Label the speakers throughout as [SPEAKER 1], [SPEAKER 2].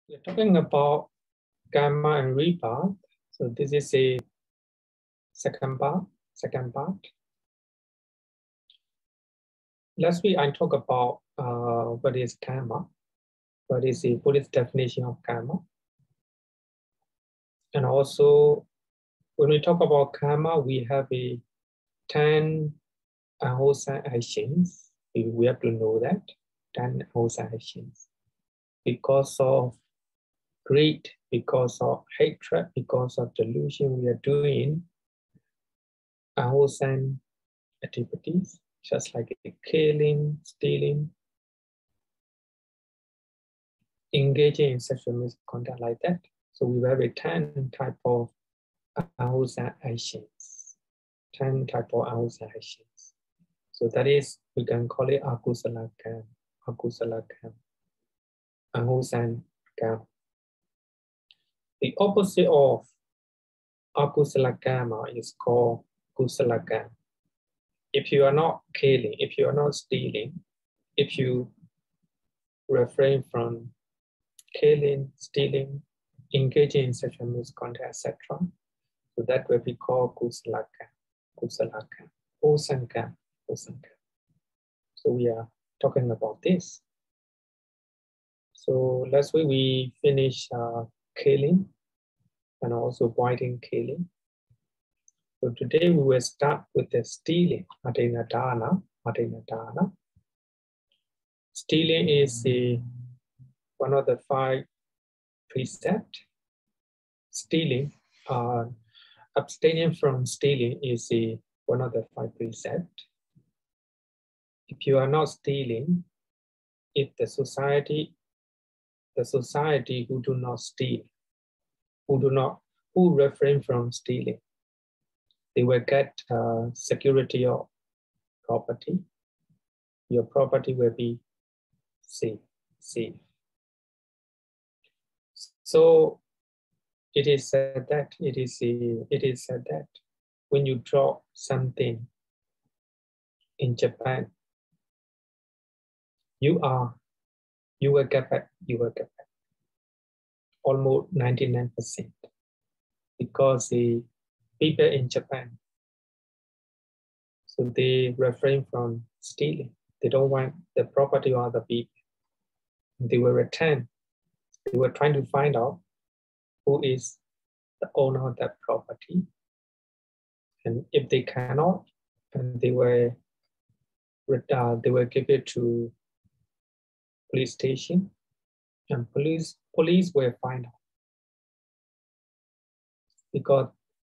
[SPEAKER 1] We're talking about Kamma and Rebirth. So this is a second part. Last week I talked about what is Kamma, what is the Buddhist definition of Kamma. And also when we talk about Kamma, we have a 10 unwholesome actions. We have to know that 10 unwholesome actions. Because of greed, because of hatred, because of delusion, we are doing unwholesome activities, just like killing, stealing, engaging in sexual misconduct like that. So we have a 10 type of unwholesome actions. 10 type of unwholesome actions. So that is, we can call it akusala kamma, unwholesome kamma. The opposite of akusala kamma is called kusala kamma. If you are not killing, if you are not stealing, if you refrain from killing, stealing, engaging in sexual misconduct, etc., so that will be called kusala kamma, wholesome kamma. So we are talking about this. So last week we finished killing and also avoiding killing. So today we will start with the stealing, ordination. Stealing is one of the 5 precepts. Stealing, abstaining from stealing is one of the 5 precepts. If you are not stealing, if the society who do not steal, who refrain from stealing, they will get security of property. Your property will be safe. So it is said that when you drop something in Japan, you will get back. Almost 99%, because the people in Japan, so they refrain from stealing. They don't want the property of other people. They will return. They were trying to find out who is the owner of that property. And if they cannot, then they will give it to police station, and police will find out. Because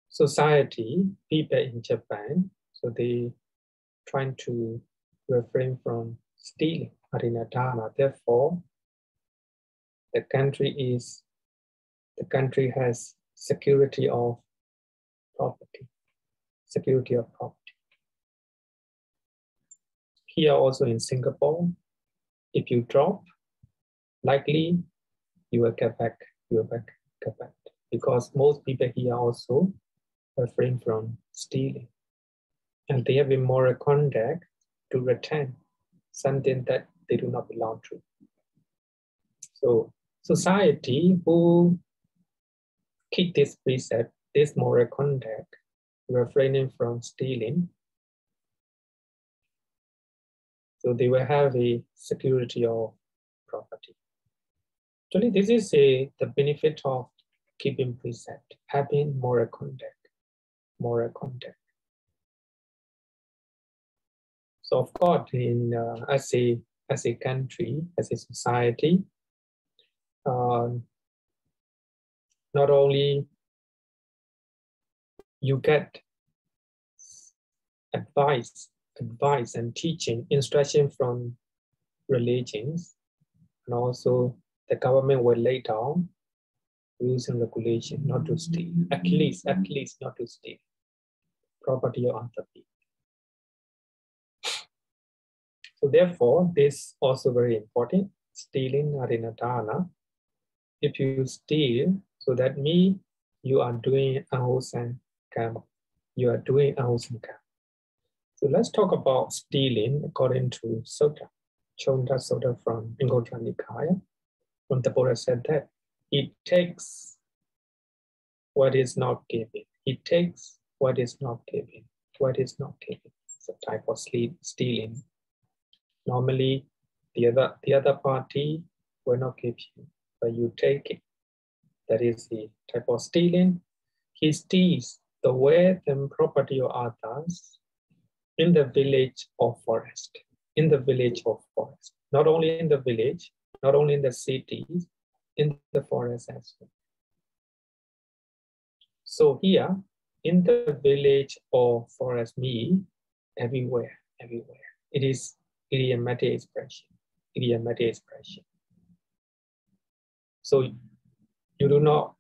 [SPEAKER 1] society, people in Japan, so they trying to refrain from stealing, ordination. Therefore, the country has security of property. Here also in Singapore, if you drop, likely you will get back. Because most people here also refrain from stealing. And they have a moral conduct to return something that they do not belong to. So society who keep this precept, this moral conduct, refraining from stealing, so they will have a security of property. Actually, this is the benefit of keeping precept, having moral conduct. So of course, in as a country, as a society, not only you get advice and teaching, instruction from religions, and also the government will lay down rules and regulation not to steal, at least not to steal property of other people. So therefore, this also very important, stealing ordination. If you steal, so that means you are doing unwholesome kamma. So let's talk about stealing according to Sutta. Chonda Sutta from Anguttara Nikaya. When the Buddha said that He takes what is not given. He takes what is not given. What is not given. It's a type of stealing. Normally, the other party will not give you, but you take it. That is the type of stealing. He steals the wealth and property of others in the village or forest. In the village or forest. Not only in the village, not only in the cities, in the forest as well. So here, in the village or forest means everywhere, everywhere. It is idiomatic expression, idiomatic expression. So you do not,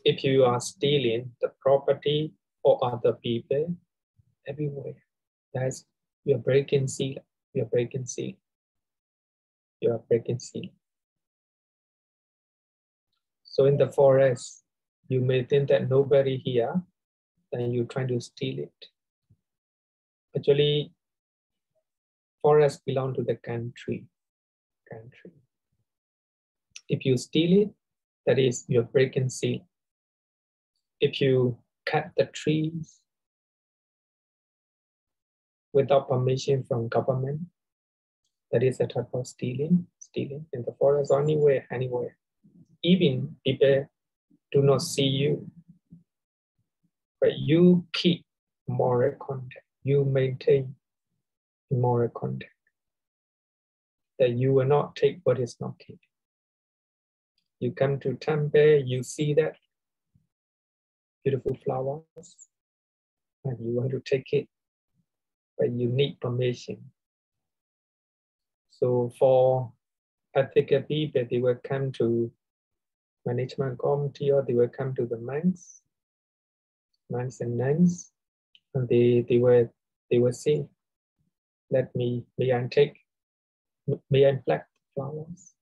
[SPEAKER 1] if you are stealing the property of other people, everywhere, that's, you're breaking seal, you're breaking seal, you're breaking seal. So in the forest, you may think that nobody here, then you're trying to steal it. Actually, forests belong to the country. If you steal it, that is, you're breaking seal. If you cut the trees without permission from government, that is a type of stealing in the forest, anywhere. Even people do not see you, but you keep moral contact. You maintain moral contact. That you will not take what is not given. You come to temple, you see that beautiful flowers, and you want to take it, but you need permission. So for ethical people, they will come to management committee, or they will come to the monks and nuns, and they will say, may I pluck flowers?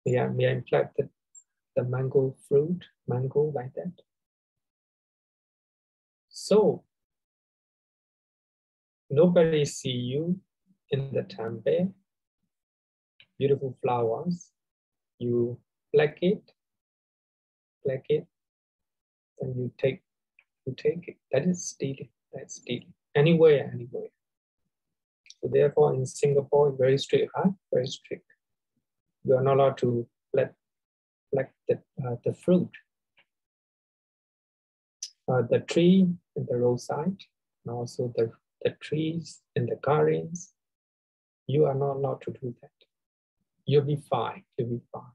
[SPEAKER 1] May I pluck the mango fruit, mango like that? So nobody see you in the temple, beautiful flowers, you pluck it, and you take it. That is stealing. That's stealing. Anywhere. So therefore, in Singapore, it's very strict, very strict. You are not allowed to pluck the fruit, the tree in the roadside, and also the trees in the gardens. You are not allowed to do that. You'll be fine. You'll be fine.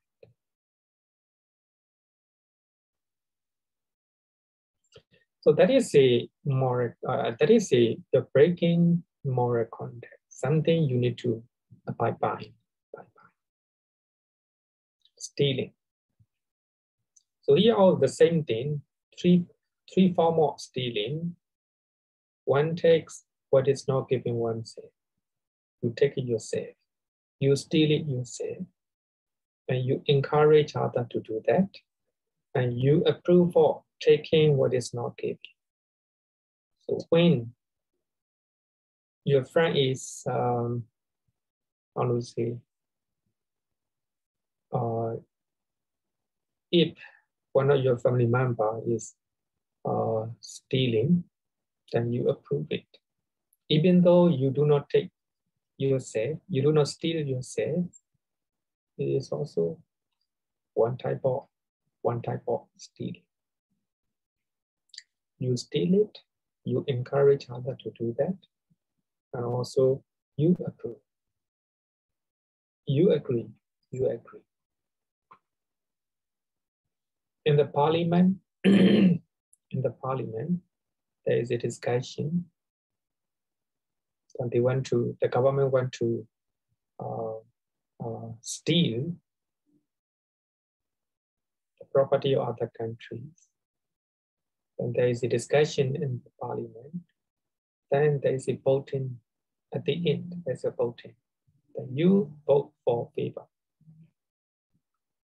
[SPEAKER 1] So that is a moral. The breaking moral contact. Something you need to abide by. Stealing. So here all the same thing. Three forms of stealing. One takes what is not given oneself. You take it yourself. You steal it yourself. And you encourage others to do that. And you approve of taking what is not given. So when your friend is, if one of your family members is stealing, then you approve it. Even though you do not take yourself, you do not steal yourself, it is also one type of stealing. You steal it, you encourage others to do that, and also you approve. You agree. In the parliament, there is a discussion, and the government want to steal the property of other countries. And there is a discussion in the parliament. Then there is a voting at the end. There's a voting. Then you vote for favor.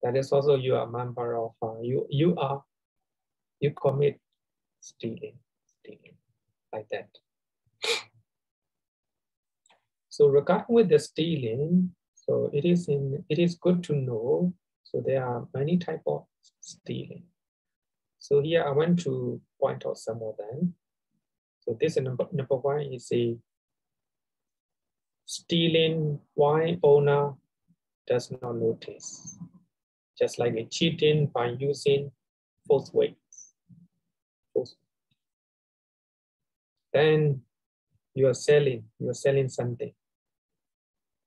[SPEAKER 1] That is also you are a member of you commit stealing like that. So regarding with the stealing, so it is good to know. So there are many types of stealing. So here I want to point out some of them. So this number one is a stealing wine owner does not notice. Just like a cheating by using false weights. Then you are selling something.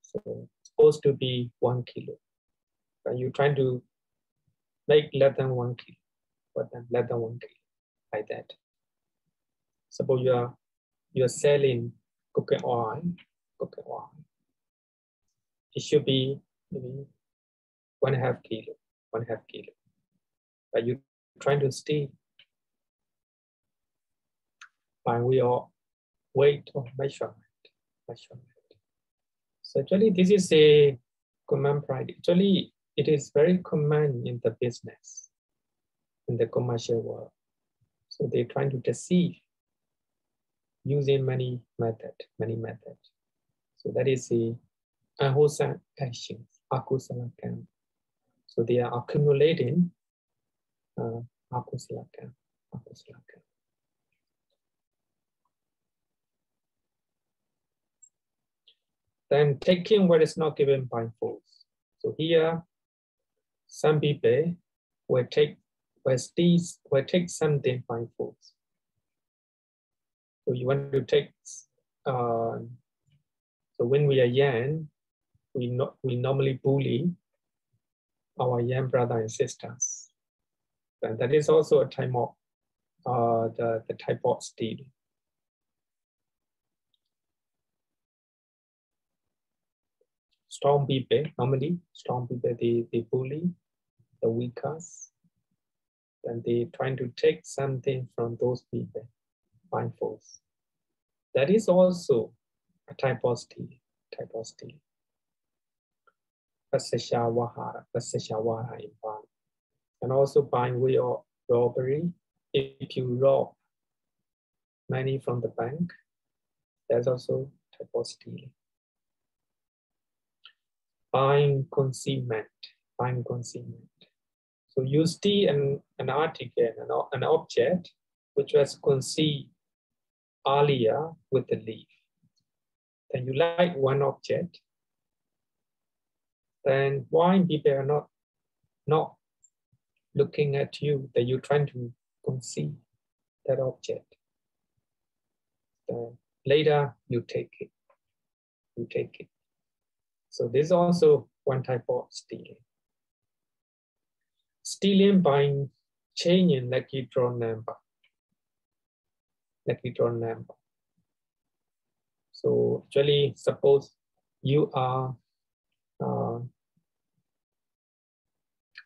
[SPEAKER 1] So it's supposed to be 1 kilo. But you're trying to make less than 1 kilo, but then less than 1 kilo, like that. Suppose you are selling cooking oil. It should be maybe 1.5 kilo, 1.5 kilo. But you're trying to steal by way of weight or measurement. So actually, this is a common practice. Actually, it is very common in the business, in the commercial world. So they're trying to deceive using many methods. So that is the unwholesome actions, akusala karma. So they are accumulating akusala karma. Then taking what is not given by force. So here, some people will take something by force. So you want to take. So when we are young, we normally bully our young brothers and sisters, and that is also a type of the type of stealing. Strong people, they bully the weakest, and they trying to take something from those people by force. That is also a type of stealing. Pasashawahara in Bali. And also by way of robbery, if you rob money from the bank, that's also a type of stealing. Buying concealment. So you steal an article, an object, which was concealed earlier with the leaf. Then you like one object. Then why people are not looking at you, that you're trying to conceal that object. Then later you take it. So this is also one type of stealing. Stealing by changing lucky draw number. So actually, suppose you are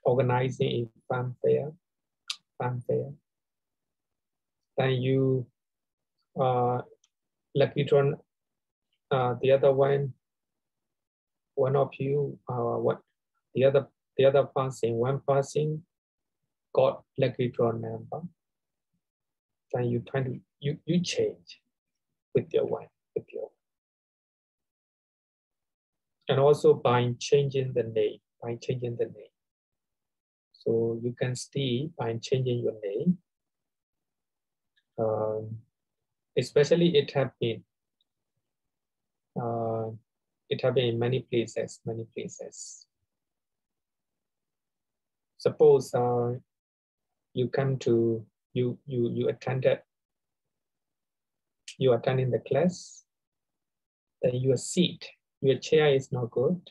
[SPEAKER 1] organizing a farm fair. Then you lucky draw the other one of you, the other person, one person got lucky draw number. Then you try to you change with your wife, and also by changing the name. So you can steal by changing your name. Especially it have been in many places. Suppose you come to you attending the class, then your chair is not good.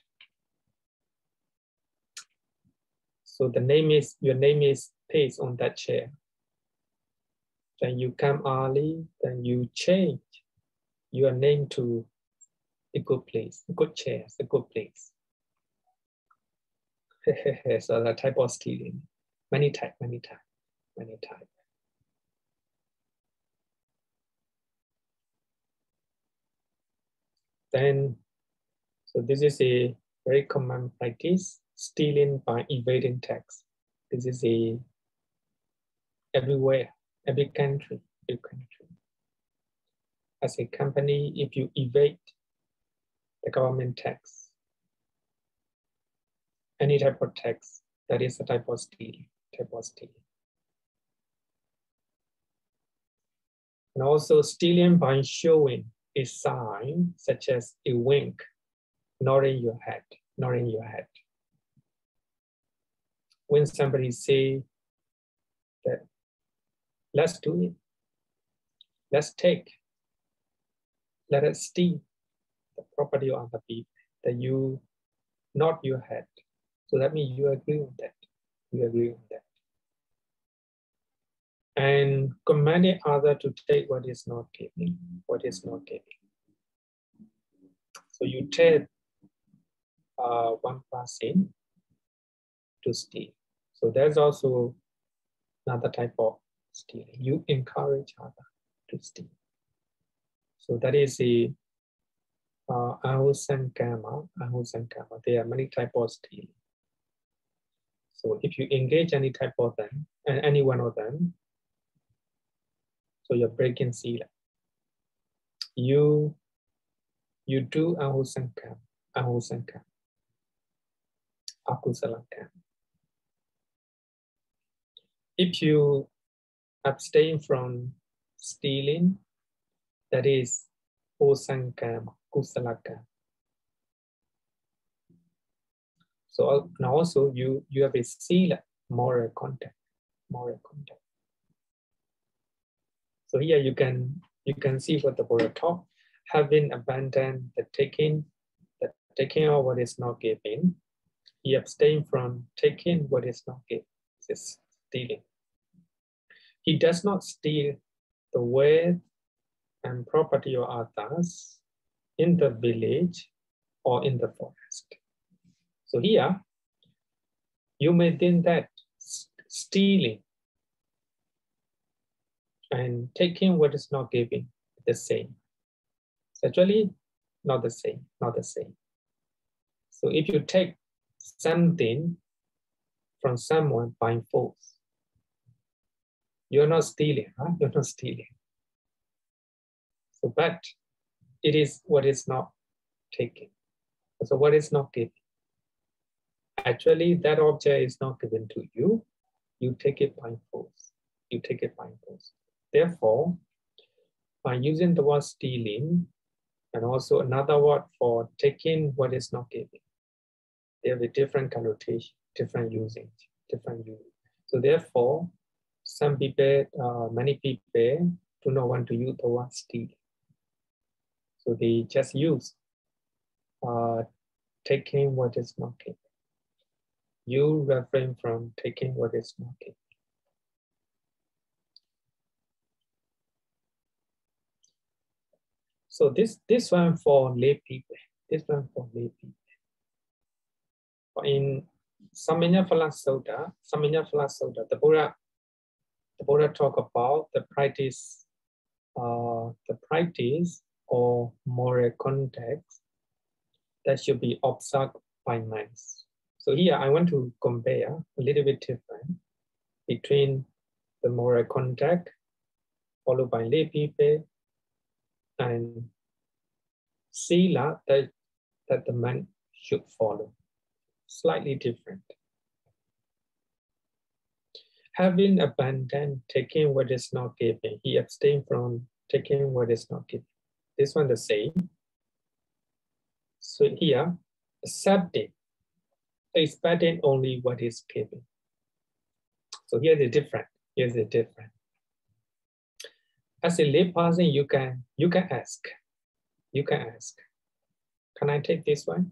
[SPEAKER 1] So your name is placed on that chair. Then you come early, then you change your name to a good place, a good chair, a good place. So the type of stealing, many type. Then, so this is a very common practice, stealing by evading tax. This is everywhere, every country. As a company, if you evade the government tax, any type of tax, That is a type of stealing. And also stealing by showing a sign such as a wink, nodding your head. When somebody say that, let's do it, let's take, let us steal the property of other people, that you nod your head. So that means you agree with that. And commanding others to take what is not given. So you tell one person to steal. So there's also another type of stealing. You encourage others to steal. So that is the Entails Kamma. There are many types of stealing. So if you engage any type of them, and any one of them, so you're breaking sila. You do Entails Kamma, akusala kamma. If you abstain from stealing, that is ordained kamma, kusala kamma. So now also you have a sila, moral contact. So here you can see what the Buddha taught. Having abandoned the taking of what is not given, he abstained from taking what is not given. This is stealing. He does not steal the wealth and property of others in the village or in the forest. So here, you may think that stealing and taking what is not given is the same. It's actually not the same. So if you take something from someone by force, you're not stealing, huh? You're not stealing. So, but it is what is not taken. So what is not given? Actually, that object is not given to you. You take it by force. Therefore, by using the word stealing and also another word for taking what is not given, they have a different connotation, different usage. So therefore, some people, many people do not want to use the word steal. So they just use taking what is not given. You refrain from taking what is not given. So this one for lay people. In Sāmaṇera Sutta, the Buddha talk about the practice or moral context that should be observed by monks. So here I want to compare a little bit different between the moral context followed by lay people and sila that the monk should follow. Slightly different. Having abandoned taking what is not given, he abstained from taking what is not given. This one the same. So here, accepting, expecting only what is given. So here's the different. As a lay person, you can ask. Can I take this one?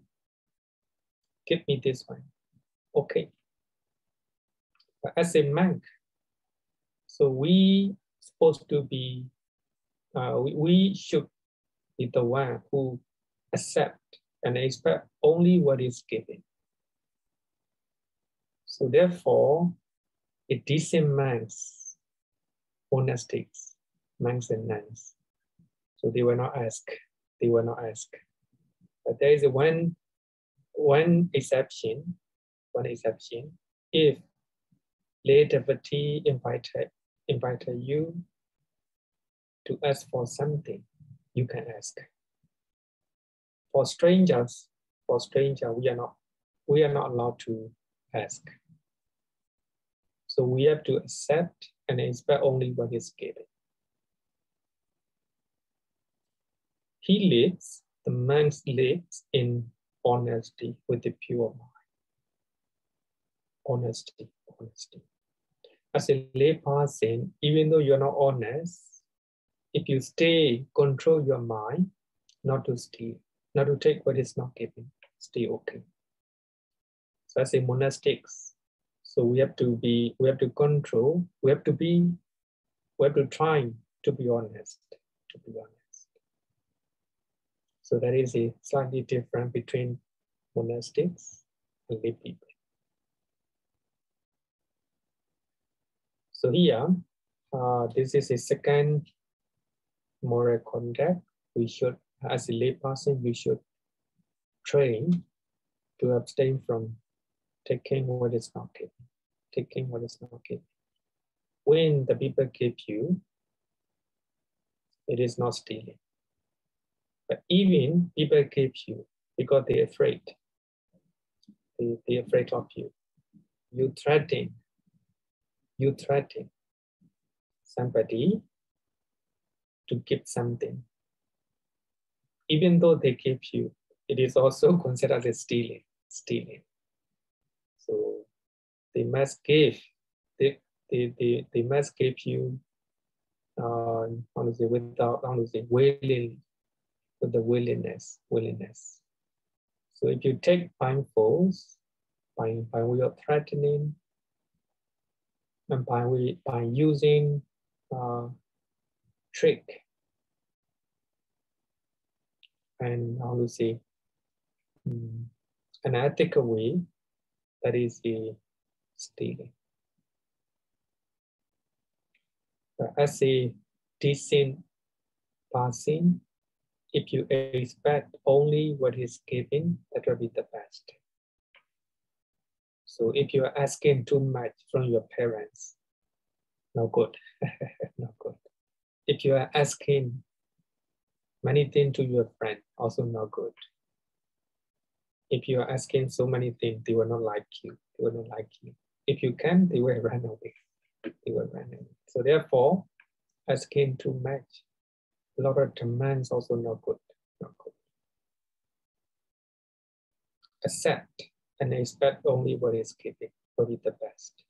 [SPEAKER 1] Give me this one. Okay. But as a monk, so we supposed to be, we should be the one who accept and expect only what is given. So therefore, it decimines monastics, monks and nuns. So they will not ask. But there is one exception. If lay devotee invited you to ask for something, you can ask. For strangers, we are not allowed to ask. So we have to accept and expect only what is given. He lives, the man lives in honesty with the pure mind. Honesty. As a lay person, even though you're not honest, if you control your mind, not to steal, not to take what is not given, stay okay. So as a monastics, so we have to control, we have to try to be honest, So there is a slightly difference between monastics and lay people. So here, this is a second moral conduct. We should, as a lay person, we should train to abstain from taking what is not given. When the people give you, it is not stealing. But even people give you because they're afraid. They're afraid of you. You threaten somebody to give something. Even though they give you, it is also considered as stealing. So they must give. They must give you. Willingly, with the willingness. So if you take blindfolds by way of threatening and by using trick and an ethical way, that is a stealing. But as a decent person, if you expect only what is given, that will be the best. So if you are asking too much from your parents, no good, no good. If you are asking many things to your friend, also not good. If you are asking so many things, they will not like you. If you can, they will run away. So therefore, asking too much, a lot of demands also not good. Accept and expect only what is given will be the best.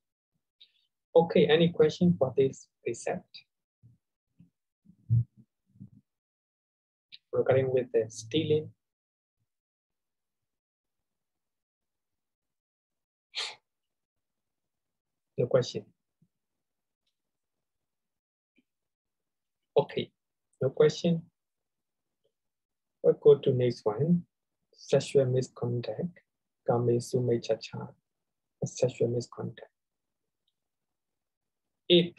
[SPEAKER 1] Okay, any question for this precept? Regarding with the stealing. No question. Okay, no question. We'll go to next one. Sexual misconduct. Sexual misconduct. If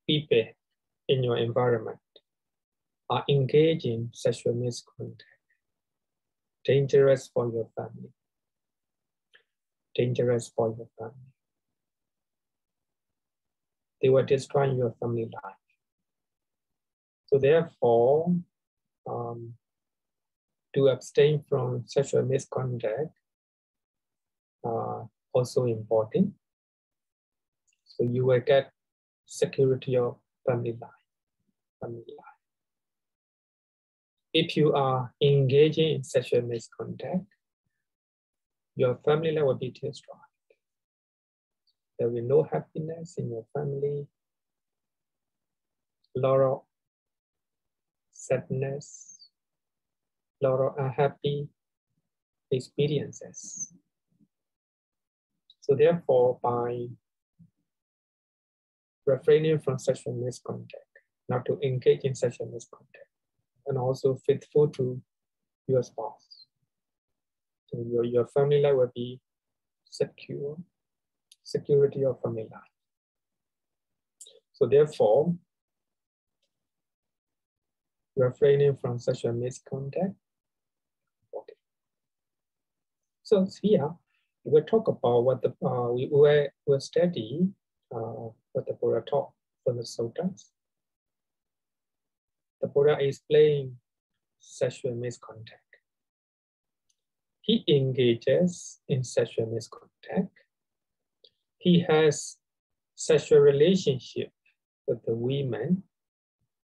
[SPEAKER 1] people in your environment are engaging in sexual misconduct, dangerous for your family. They will destroy your family life. So therefore, to abstain from sexual misconduct also important. So you will get security of family life. If you are engaging in sexual misconduct, your family life will be destroyed. There will be no happiness in your family, a lot of sadness, a lot of unhappy experiences. So therefore, by refraining from sexual misconduct, not to engage in sexual misconduct, and also faithful to your spouse, so your family life will be secure, security of family life. So therefore, refraining from sexual misconduct. Okay. So here we'll talk about what the we'll study what the Buddha taught from the sutras. The Buddha explained sexual misconduct. He engages in sexual misconduct. He has sexual relationship with the women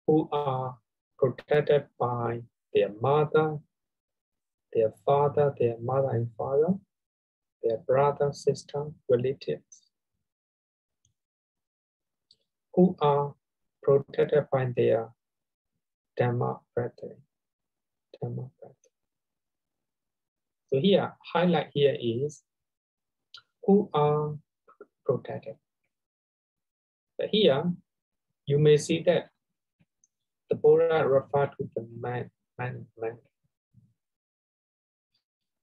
[SPEAKER 1] who are protected by their mother, their father, their mother and father, their brother, sister, relatives, who are protected by their Dhamma brethren. Dhamma brethren. So here, highlight here is who are protected. But here, you may see that the Buddha referred to the man.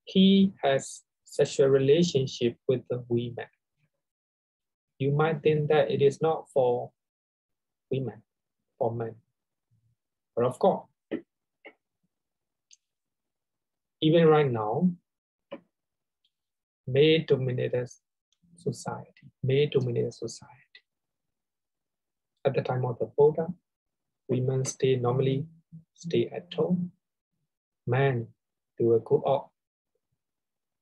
[SPEAKER 1] He has sexual relationship with the women. You might think that it is not for women, for men. But of course, even right now, male-dominated society. At the time of the Buddha, women normally stay at home. Men, they will go out.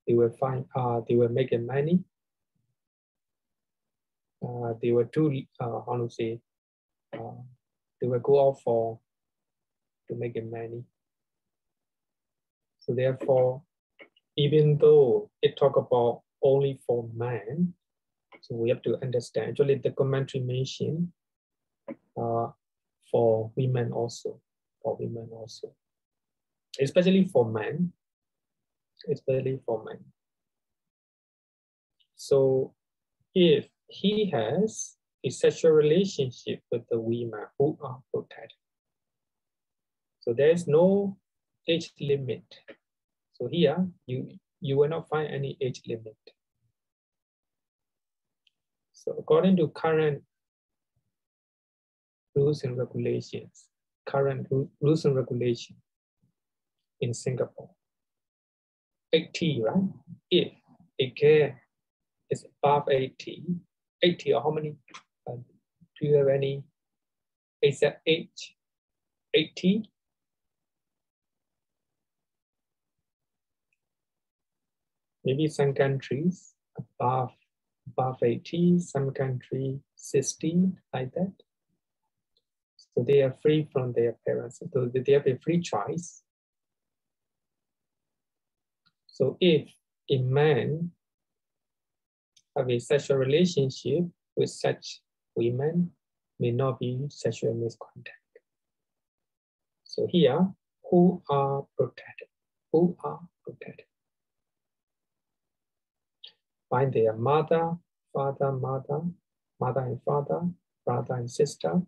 [SPEAKER 1] They will they will make money. They will do, they will go out to make money. So therefore, even though it talk about only for men, so we have to understand, actually the commentary mentioned for women also, especially for men. So if he has a sexual relationship with the women who are protected, so there is no age limit. So here you will not find any age limit. So according to current rules and regulations, in Singapore, 80, right? If a girl is above 80 or how many? Do you have any exact age? 80? Maybe some countries above 80, some country 60, like that. So they are free from their parents. So they have a free choice. So if a man have a sexual relationship with such women, may not be sexual misconduct. So here, who are protected? Who are protected? By their mother, father and father, brother and sister,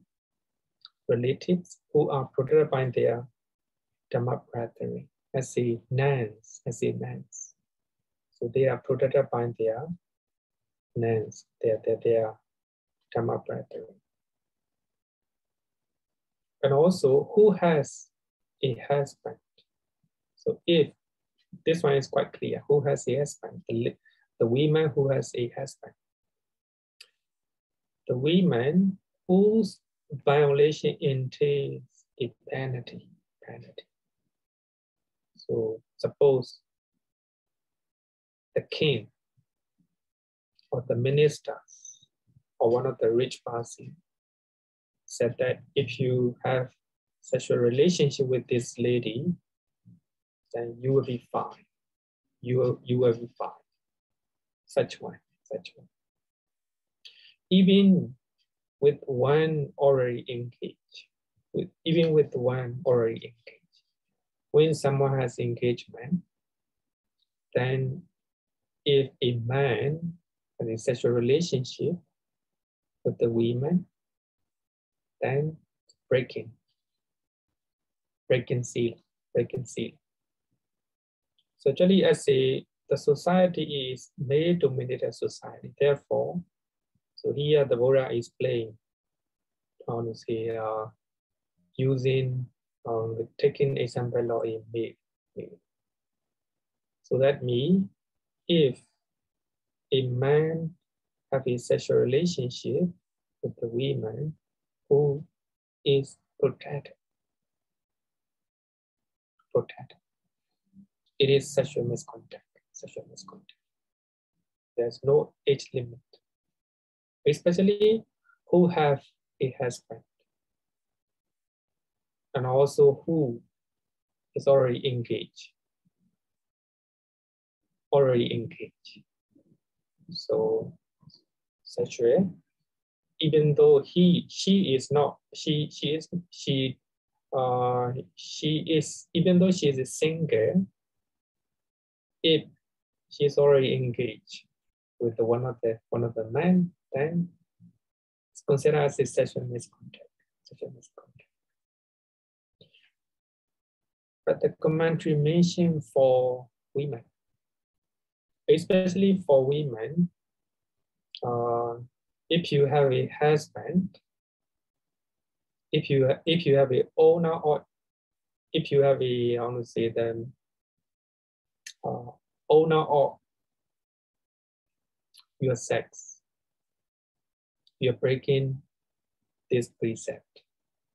[SPEAKER 1] relatives who are protected by their Dhamma brethren, as a nuns. So they are protected by their nuns, their Dhamma brethren. And also, who has a husband? So if this one is quite clear, who has a husband? The woman who has a husband. The women whose violation entails a penalty. So suppose the king or the ministers or one of the rich person said that if you have sexual relationship with this lady, then you will be fine. You will be fine. Such one. Even with one already engaged, when someone has engagement, then if a man has a sexual relationship with the women, then breaking seal. So actually, the society is male-dominated society. Therefore, so here the Buddha is playing on using taking example of a male. So that means if a man have a sexual relationship with the woman who is protected, it is sexual misconduct. There's no age limit. especially who have a husband, and also who is already engaged. So such way, even though she is even though she is a single, if she is already engaged with one of the men, then it's considered as a sexual misconduct. But the commentary mentioned for women, especially for women, if you have a husband, if you have a owner, or if you have a, I want to say the owner of your sex, you're breaking this precept.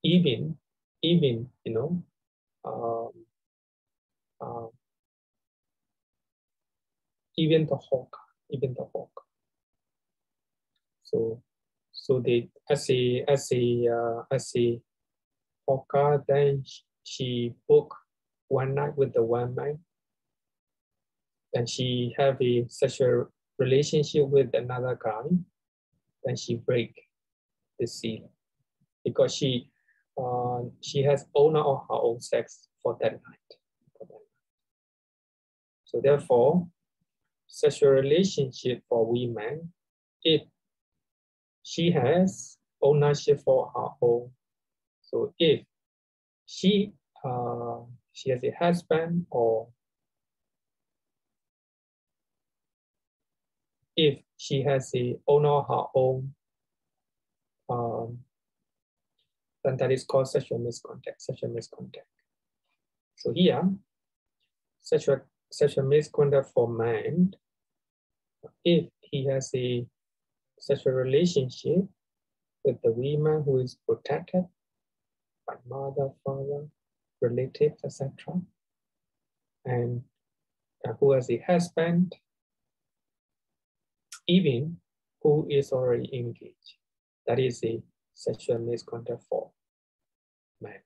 [SPEAKER 1] Even you know, even the hawk. So they as a hawker, then she booked one night with the one man, and she have a sexual relationship with another guy, then she break the seal because she has owner of her own sex for that night. So therefore, sexual relationship for women, if she has ownership for her own. So if she has a husband, or if she has a owner of her own, then that is called sexual misconduct. So here, sexual misconduct for man, if he has a sexual relationship with the woman who is protected by mother, father, relatives, etc., and who has a husband, even who is already engaged, that is a sexual misconduct for men.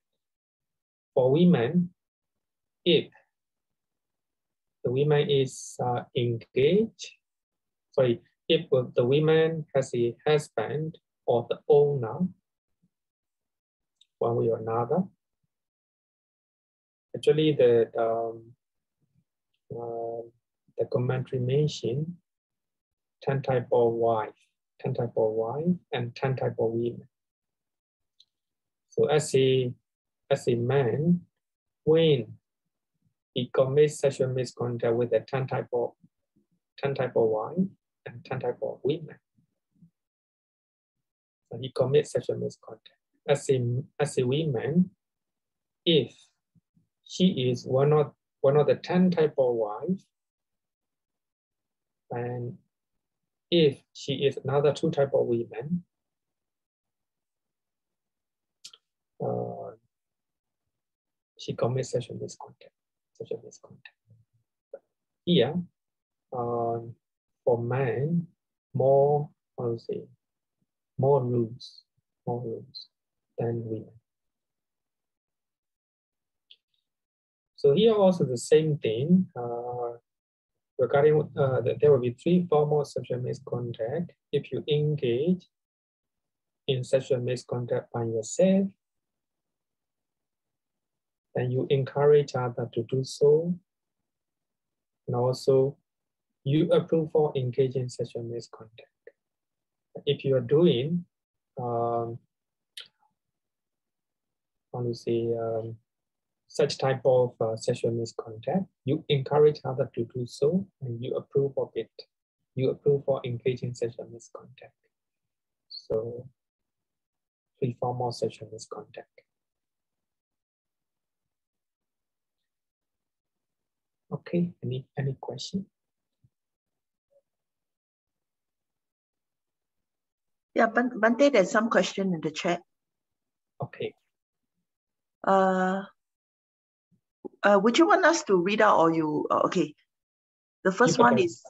[SPEAKER 1] For women, if the woman is engaged, if the woman has a husband or the owner, one way or another, actually the commentary mentioned 10 type of wife, and 10 type of women. So as a man, when he commits sexual misconduct with the 10 type of wife and 10 type of women, so he commits sexual misconduct. As a woman, if she is one of the 10 type of wife, and if she is another 2 type of women, she commits sexual misconduct. Here, for men, more rules than women. So here also the same thing. Regarding there will be 3 forms of sexual misconduct. If you engage in sexual misconduct by yourself, then you encourage others to do so, and also you approve for engaging in sexual misconduct. If you are doing, such type of sexual misconduct, you encourage others to do so, and you approve of it. You approve for engaging in sexual misconduct. So 3 forms of sexual misconduct. Okay, any question?
[SPEAKER 2] Yeah, Bhante, there's some question in the chat.
[SPEAKER 1] Okay.
[SPEAKER 2] Would you want us to read out, or you? Okay. The first one is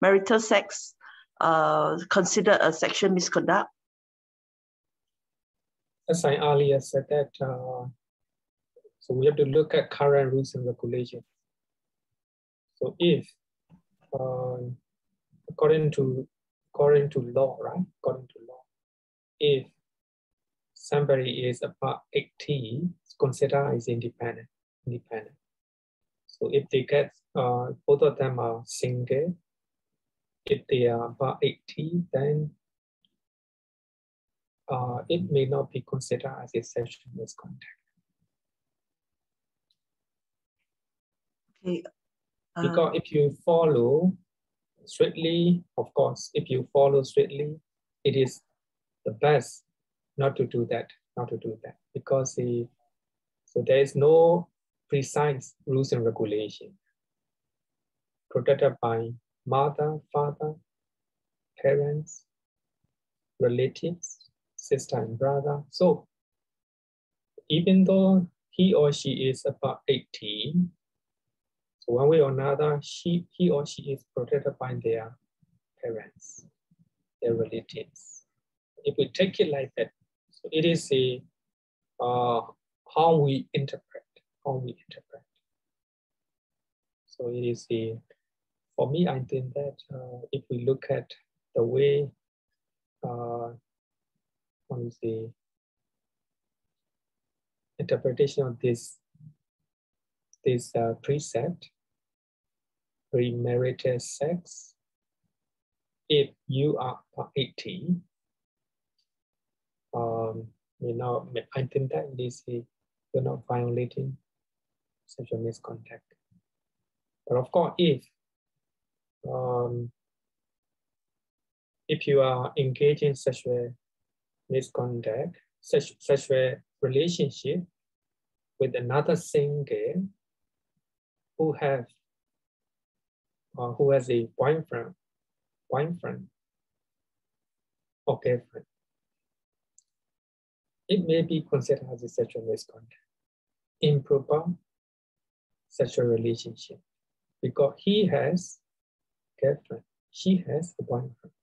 [SPEAKER 2] marital sex considered a sexual misconduct?
[SPEAKER 1] As I earlier said that, so we have to look at current rules and regulations. So if, according to law, right? According to law, if somebody is about 18, it's considered as independent. So if they get, both of them are single, if they are about 18, then it may not be considered as a sexual misconduct.
[SPEAKER 2] Okay.
[SPEAKER 1] Because if you follow strictly, of course, if you follow strictly, it is the best not to do that, because so there is no precise rules and regulation protected by mother, father, parents, relatives, sister and brother. So even though he or she is about 18, so one way or another, he or she is protected by their parents, their relatives. If we take it like that, so it is a how we interpret. So it is a, for me, I think that if we look at the way, the interpretation of this precept, premarital sex, if you are 18, I think that it is you're not violating sexual misconduct. But of course, if you are engaged in sexual misconduct, sexual relationship with another single who has a boyfriend or girlfriend, it may be considered as a sexual misconduct, improper sexual relationship, because he has girlfriend, she has a boyfriend.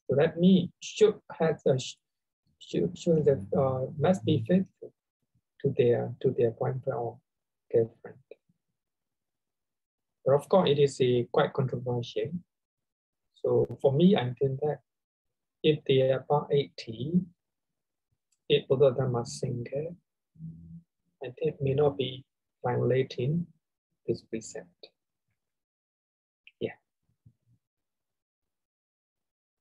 [SPEAKER 1] So that means must be faithful to their boyfriend or girlfriend. But of course, it is quite controversial. So for me, I think that if they are about 18, if both of them are single, I think it may not be violating this precept. Yeah.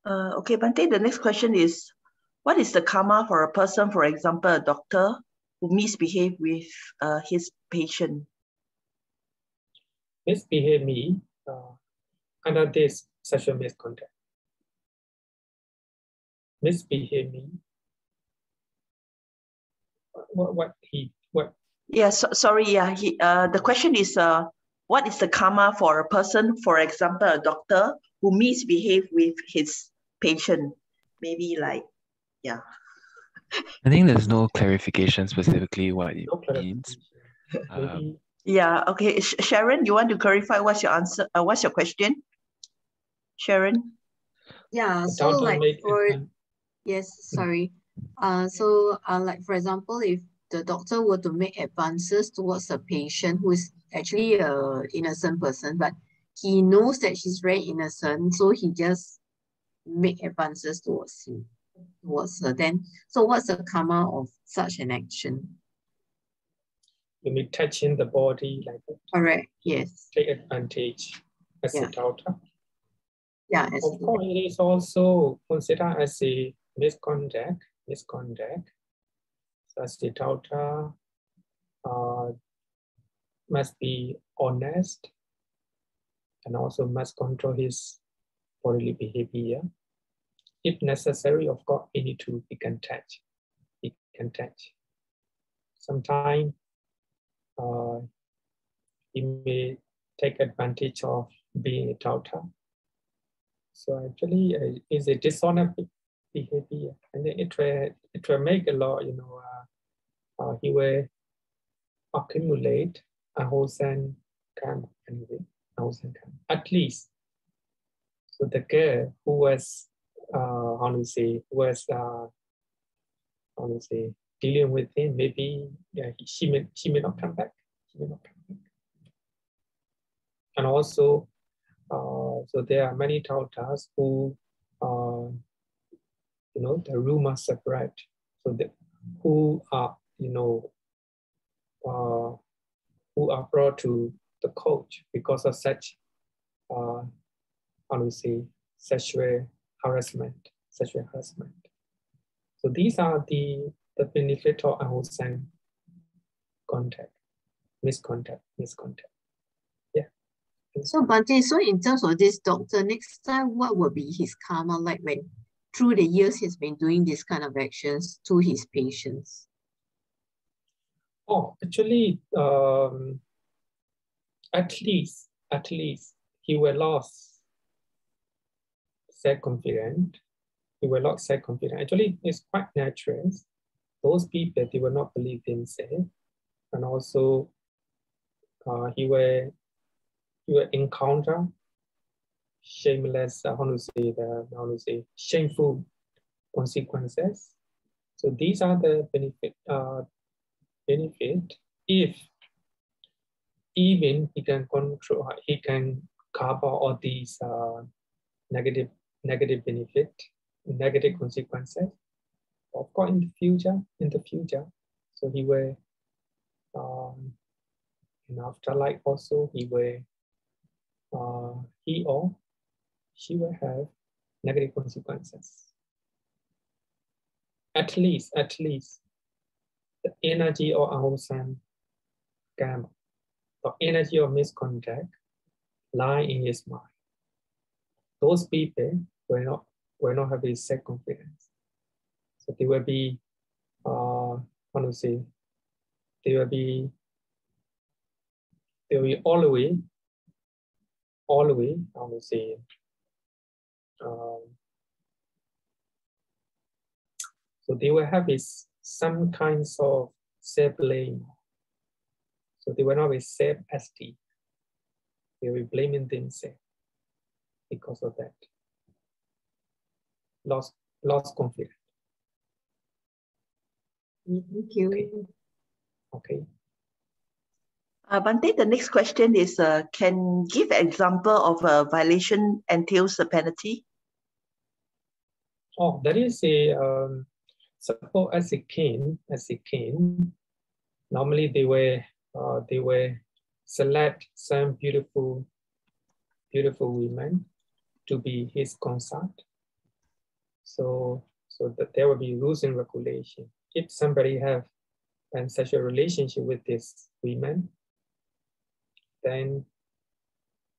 [SPEAKER 2] Okay, Bhante, the next question is, what is the karma for a person, for example, a doctor who misbehaves with his patient?
[SPEAKER 1] Misbehave me under this sexual misconduct. Misbehave me. What?
[SPEAKER 2] Yeah, sorry. Yeah, the question is, what is the karma for a person, for example, a doctor who misbehaves with his patient? Maybe like, yeah.
[SPEAKER 3] I think there's no clarification specifically what it means.
[SPEAKER 2] Yeah. Okay, Sharon, you want to clarify what's your answer? What's your question, Sharon?
[SPEAKER 4] Yeah. So like sorry. Like for example, if the doctor were to make advances towards a patient who is actually an innocent person, but he knows that she's very innocent, so he just make advances towards her. Then, so what's the karma of such an action?
[SPEAKER 1] You mean touching the body like that?
[SPEAKER 4] Correct. Yes.
[SPEAKER 1] Take advantage as a daughter.
[SPEAKER 4] Yeah.
[SPEAKER 1] Of course, it is also considered as a misconduct. So as the daughter must be honest and also must control his bodily behavior. If necessary, of course, he can touch. Sometimes he may take advantage of being a daughter. So actually, it's a dishonest behavior, and it will make a lot. He will accumulate a wholesome karma anyway. At least. So the girl who was, dealing with him, maybe she may not come back. She may not come back. And also, so there are many Tautas who, the rumor separate. So who are, who are brought to the coach because of such, sexual harassment. So these are the benefit of unwholesome contact, misconduct. Yeah.
[SPEAKER 4] So Bhante, so in terms of this doctor, next time what will be his karma like when through the years he's been doing this kind of actions to his patients?
[SPEAKER 1] Oh, actually, at least he will lose self-confidence. Actually, it's quite natural. Those people, they will not believe themselves, and also he will encounter shameless, shameful consequences. So these are the benefit if even he can control, he can cover all these negative benefit, negative consequences. Of course, in the future, so he will, in afterlife also, he or she will have negative consequences. At least the energy of unwholesome karma, the energy of misconduct lie in his mind. Those people will not have a self-confidence. So they will be, they will be always, so they will have some kinds of self-blame. So they will not be self-esteem. They will be blaming themselves because of that. Lost confidence.
[SPEAKER 4] Thank you.
[SPEAKER 1] Okay.
[SPEAKER 2] Bhante, the next question is, can give example of a violation entails a penalty?
[SPEAKER 1] Oh, that is a, suppose as a king, normally they will select some beautiful women to be his consort. So that there will be rules and regulation. If somebody have such a relationship with this women, then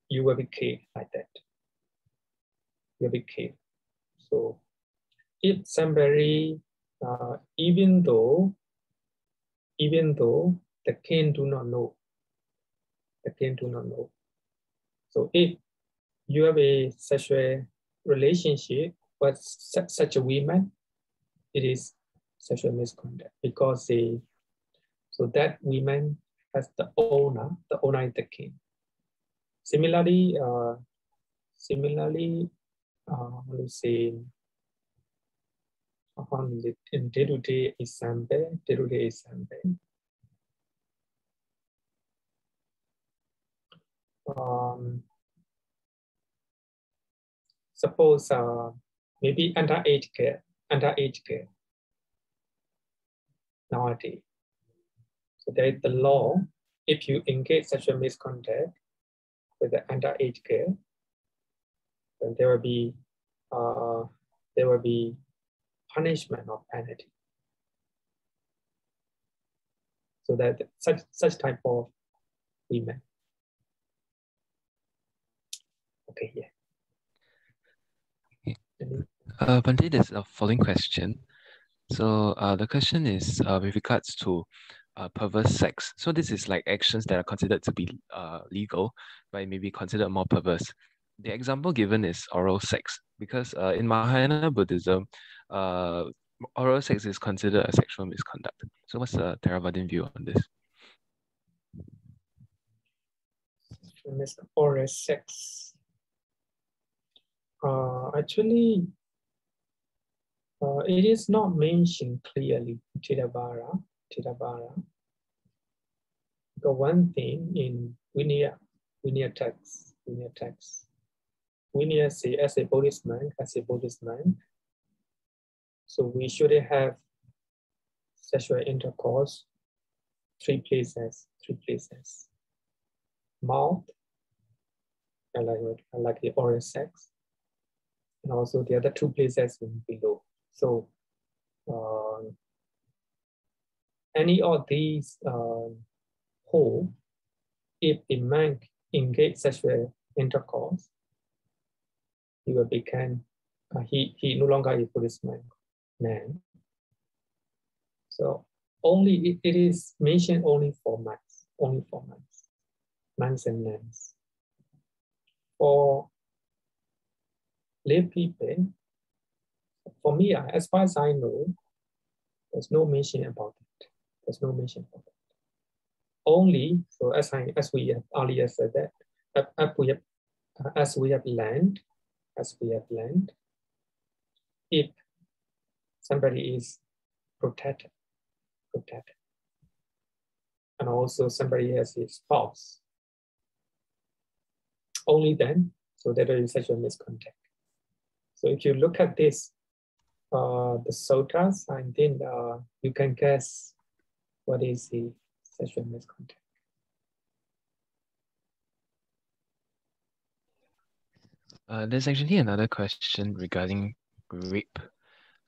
[SPEAKER 1] you will be killed like that. You'll be killed. So if somebody, even though the king do not know, so if you have such a relationship with such a woman, it is sexual misconduct because so that woman has the owner is the king. Similarly, in day-to-day example, suppose maybe underage girl nowadays. So there is the law. If you engage such a misconduct with the underage girl, then there will be punishment or penalty. So that such type of women. Okay, yeah.
[SPEAKER 3] Bhante, there's a following question. So the question is with regards to perverse sex. So this is like actions that are considered to be legal, but it may be considered more perverse. The example given is oral sex, because in Mahayana Buddhism, oral sex is considered a sexual misconduct. So what's the Theravadan view on this?
[SPEAKER 1] oral sex. Actually, it is not mentioned clearly, Tirabara. The one thing in Vinaya text, Vinaya say as a Buddhist man, so we should have sexual intercourse, three places. Mouth, like the oral sex, and also the other two places below. So any of these whole, if the man engage sexual intercourse, he will become he no longer a Buddhist man. So only it is mentioned only for monks, monks and nuns. For lay people, for me, as far as I know, there's no mention about it. Only, so as we have earlier said that, as we have learned, if somebody is protected, and also somebody has his spouse, only then, so there is sexual misconduct. So if you look at this, the sutras, and then you can guess what is the sexual misconduct.
[SPEAKER 3] There's actually another question regarding rape.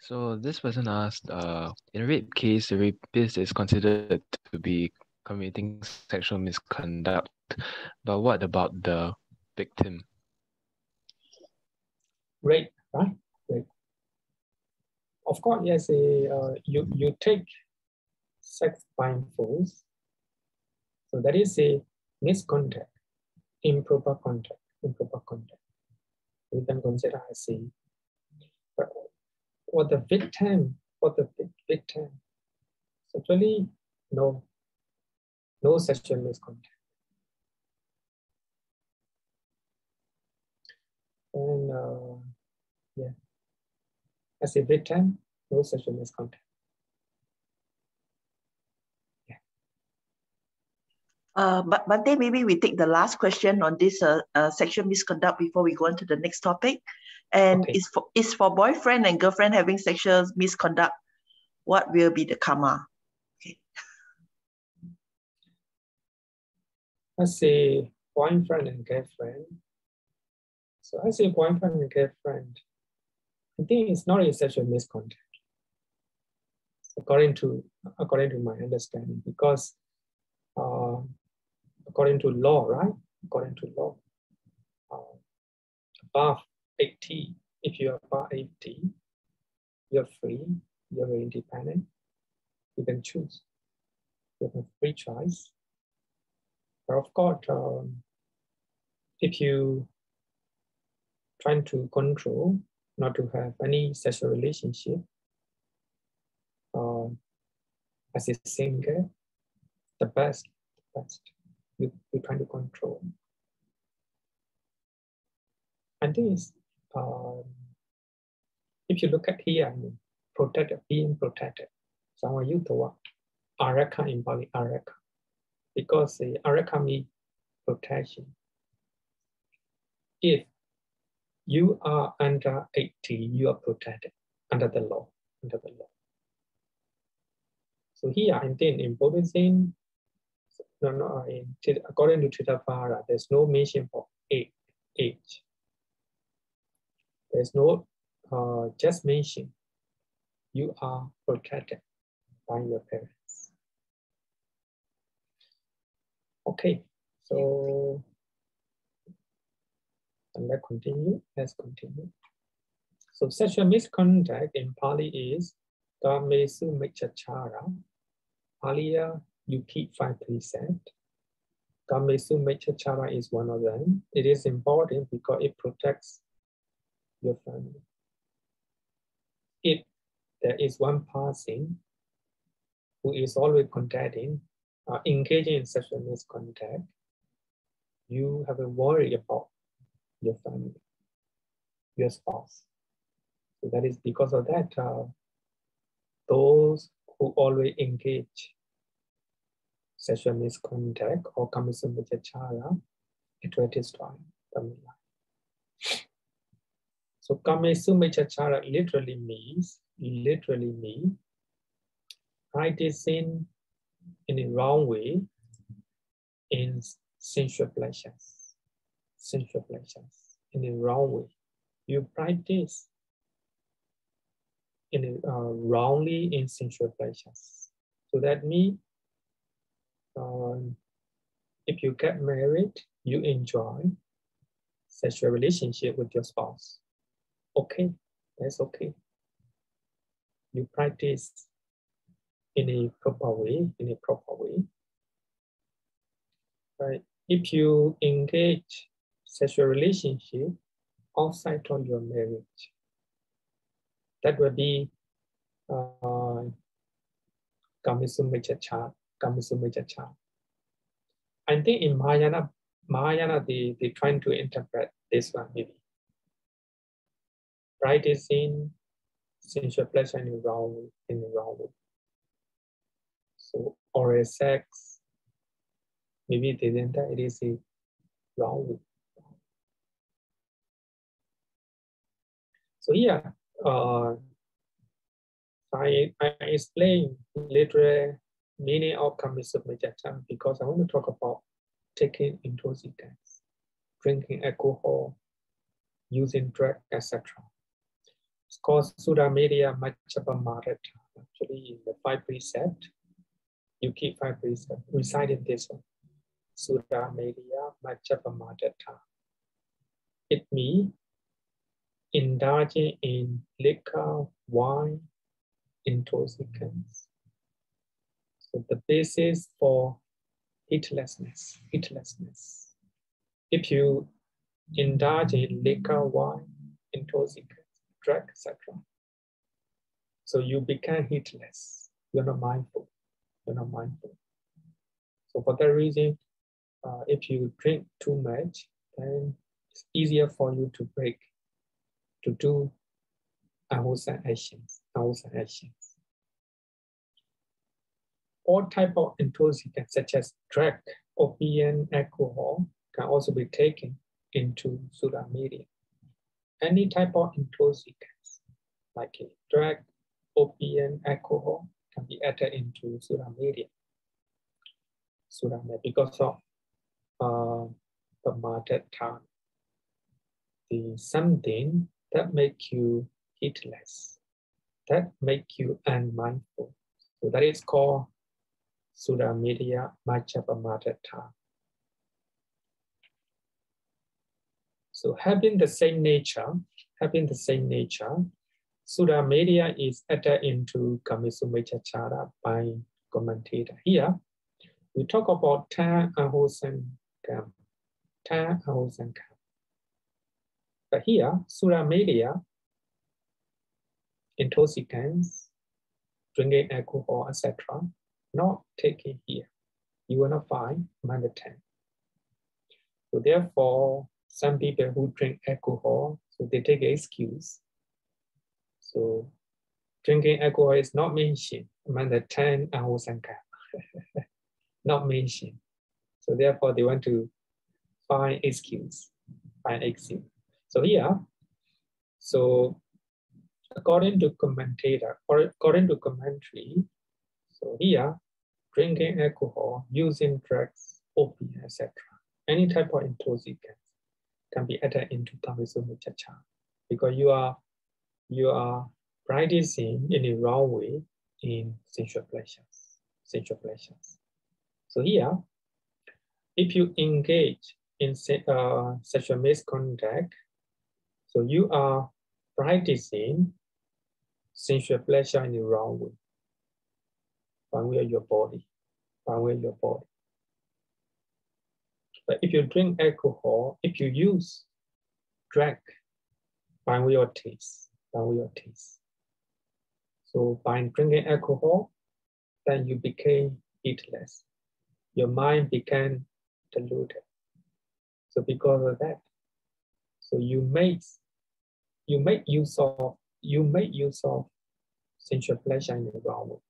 [SPEAKER 3] So this person asked, in a rape case, the rapist is considered to be committing sexual misconduct, but what about the victim?
[SPEAKER 1] Rape, right? Rape. Of course, yes. You take sex blindfolds, so that is a misconduct, improper contact. We can consider as a. But for the victim, certainly no sexual misconduct. And yeah, as a victim, no sexual misconduct.
[SPEAKER 2] But Bhante, maybe we take the last question on this sexual misconduct before we go on to the next topic. And
[SPEAKER 1] Okay.
[SPEAKER 2] is for boyfriend and girlfriend having sexual misconduct, what will be the karma? Okay.
[SPEAKER 1] Let's say boyfriend and girlfriend. So I say boyfriend and girlfriend. I think it's not a sexual misconduct, according to my understanding, because according to law, right? According to law, above 80, if you are above 80, you're free, you're very independent, you can choose. You have a free choice. But of course, if you trying to control not to have any sexual relationship as a singer, the best you trying to control. And this, if you look at here, I mean, being protected. So I use the word araka in Bali, araka, because the araka means protection. If you are under 80, you are protected under the law. So here, I think in Buddhism, according to Trittapara, there's no mention of age. There's no just mention you are protected by your parents. Okay, so and let's continue. So sexual misconduct in Pali is Kamesu Mechachara. Earlier, you keep 5 precepts. Kamesu Mechachara is one of them. It is important because it protects your family. If there is one person who is always engaging in sexual misconduct, you have a worry about your family, your spouse. So that is because of that, those who always engage sexual misconduct or Kamma, it will destroy family life. So Kamma literally means practicing in a wrong way in sensual pleasures. In a wrong way. You practice in a, wrongly in sensual pleasures. So that means if you get married, you enjoy sexual relationship with your spouse. Okay, that's okay. You practice in a proper way, Right? If you engage sexual relationship outside of your marriage, that will be Kamma. I think in Mahayana they trying to interpret this one maybe. Practicing sensual pleasure in the wrong way. So oral sex, maybe it is a wrong way. So here, I explain literal meaning of Kamma because I want to talk about taking intoxicants, drinking alcohol, using drugs, etc. It's called Sūramedaya Maccappamatata. Actually, in the 5 precepts, you keep 5 precepts. Recited this one. Sūramedaya Maccappamatata. It means indulging in liquor, wine, intoxicants. So the basis for heedlessness. If you indulge in liquor, wine, intoxicants, drug, etc. So you become heedless. You're not mindful. So for that reason, if you drink too much, then it's easier for you to do unwholesome actions. All type of intoxicants such as drug, opium, alcohol can also be taken into Sūramedaya. Any type of intoxicants like drug, opium, alcohol can be added into Sūramedaya. Because of the mother tongue, the something that make you heedless, that make you unmindful. So that is called Sūramedaya Maccappamatata. So having the same nature, Sūramedaya is added into Kamma by commentator. Here, we talk about 10 unwholesome karma. But here, Sūramedaya, intoxicants, drinking alcohol, etc., not taken here. You will not find among the 10. So therefore, some people who drink alcohol, so they take an excuse. So drinking alcohol is not mentioned among the 10 unwholesome karma. Not mentioned. So therefore, they want to find excuse. So here, so according to commentator, or according to commentary, so here, drinking alcohol, using drugs, opium, etc., any type of intoxicants can be added into Kamma because you are practicing in a wrong way in sensual pleasures. So here, if you engage in sexual misconduct, so you are practicing sensual pleasure in the wrong way. One way of your body. But if you drink alcohol, if you use drug, one way of taste. So by drinking alcohol, then you became heedless. Your mind became deluded. So because of that, so you make use of sensual pleasure in the wrong way.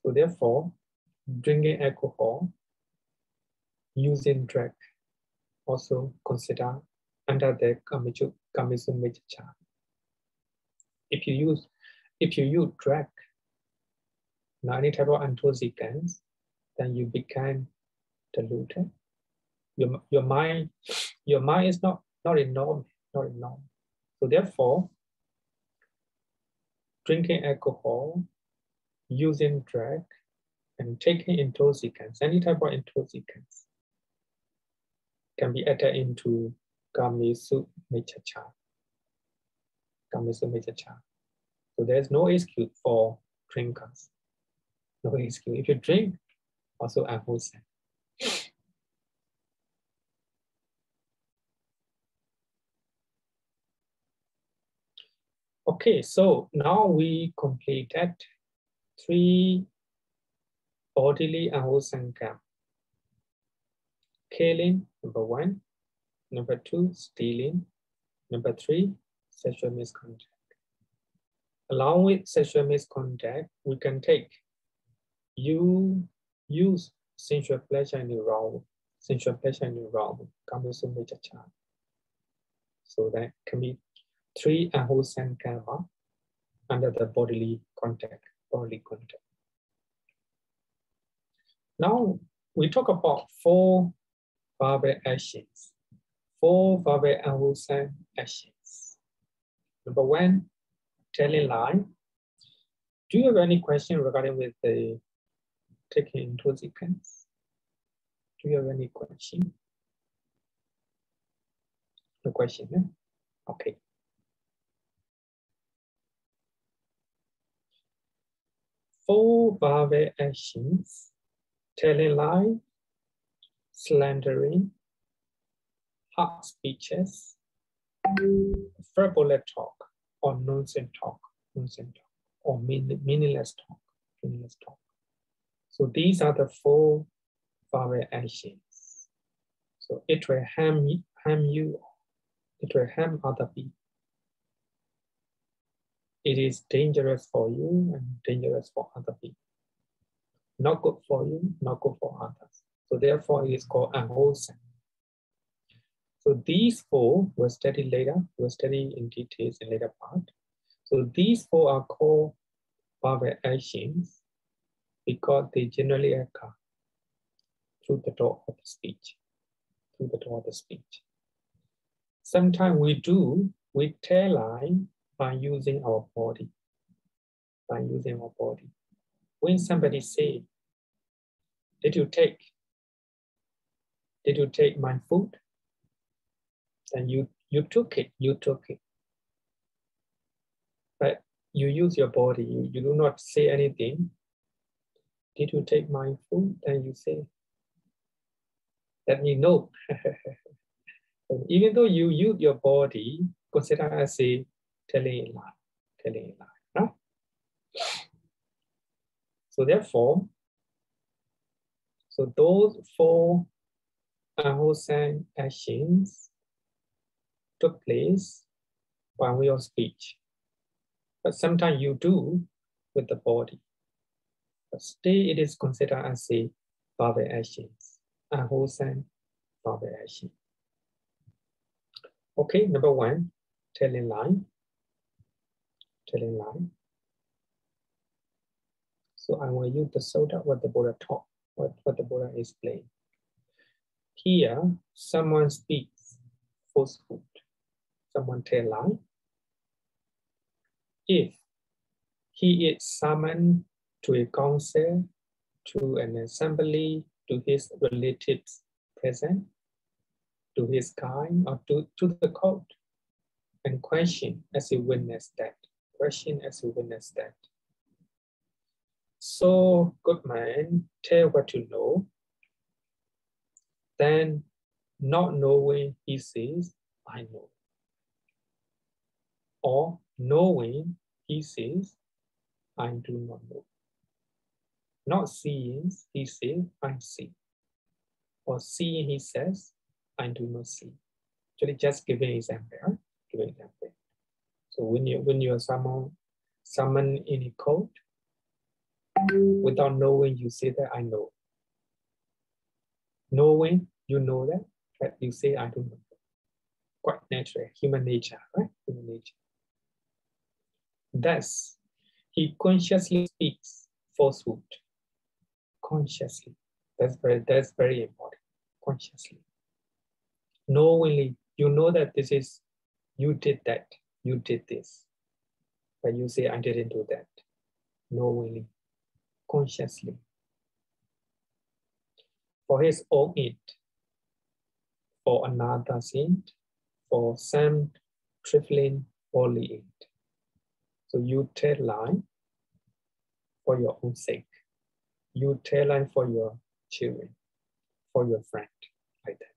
[SPEAKER 1] So therefore, drinking alcohol, using drug, also consider under the Kamma Chapter. If you use drug, any type of intoxicants, then you become deluded. Your mind is not in norm. So therefore, drinking alcohol, using drug, and taking intoxicants, any type of intoxicants, can be added into Kamma Chapter. So there's no excuse for drinkers. No excuse. If you drink, also unwholesome. Okay, so now we completed 3 bodily unwholesome karma. Killing, number 1. Number 2, stealing. Number 3, sexual misconduct. Along with sexual misconduct, we can take you use sensual pleasure in the wrong, Kamma Chapter. So that can be 3 unwholesome karma under the bodily contact. Now we talk about 4 verbal actions. 4 verbal unwholesome actions. Number 1, telling lie. Do you have any question regarding with the taking intoxicants? Do you have any question? No question, eh? Okay. 4 verbal actions: telling lie, slandering, hard speeches, frivolous talk, or nonsense talk, or meaningless talk. So these are the 4 verbal actions. So it will harm you. It will harm other people. It is dangerous for you and dangerous for other people. Not good for you, not good for others. So therefore, it is called unwholesome. So these 4 we'll study later. We'll study in details in later part. So these 4 are called verbal actions because they generally occur through the door of the speech. Sometimes we tell lie by using our body. When somebody say, did you take my food? Then you took it. But you use your body, you do not say anything. Did you take my food? Then you say, let me know. Even though you use your body, consider as a telling a lie. Right? So therefore, those 4 unwholesome actions took place by way of speech. But sometimes you do with the body. But still it is considered as a verbal actions, unwholesome verbal action. Okay, number 1, telling lie. So I will use the soda, what the Buddha taught, what the Buddha explained. Here, someone speaks falsehood. Someone tell lie. If he is summoned to a council, to an assembly, to his relatives present, to his kind, or to the court, and question as a witness that. So, good man, tell what you know. Then, not knowing, he says, I know. Or knowing, he says, I do not know. Not seeing, he says, I see. Or seeing, he says, I do not see. Actually, just giving example, right? Giving example. So when you are summoned in a court, without knowing, you say that I know. Knowing, you know that, but you say I don't know. Quite natural, human nature, right? Human nature. Thus, he consciously speaks falsehood. Consciously. That's very important. Consciously. Knowingly, you know that this is, you did that, you did this. But you say, I didn't do that. Knowingly, consciously. For his own it, for another saint, for some trifling holy it. So you tell lie for your own sake. You tell lie for your children, for your friend, like that.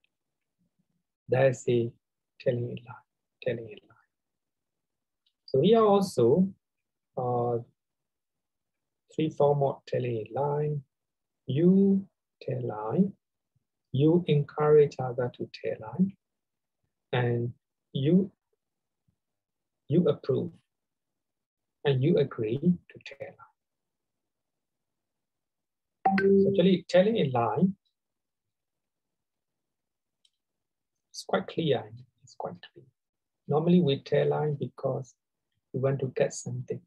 [SPEAKER 1] That is a telling a lie, telling a lie. So here also, three forms of telling a lie. You tell lie, you encourage others to tell lie, and you approve, and you agree to tell lie. So actually, telling a lie is quite clear. It's quite clear. Normally, we tell lie because we want to get something.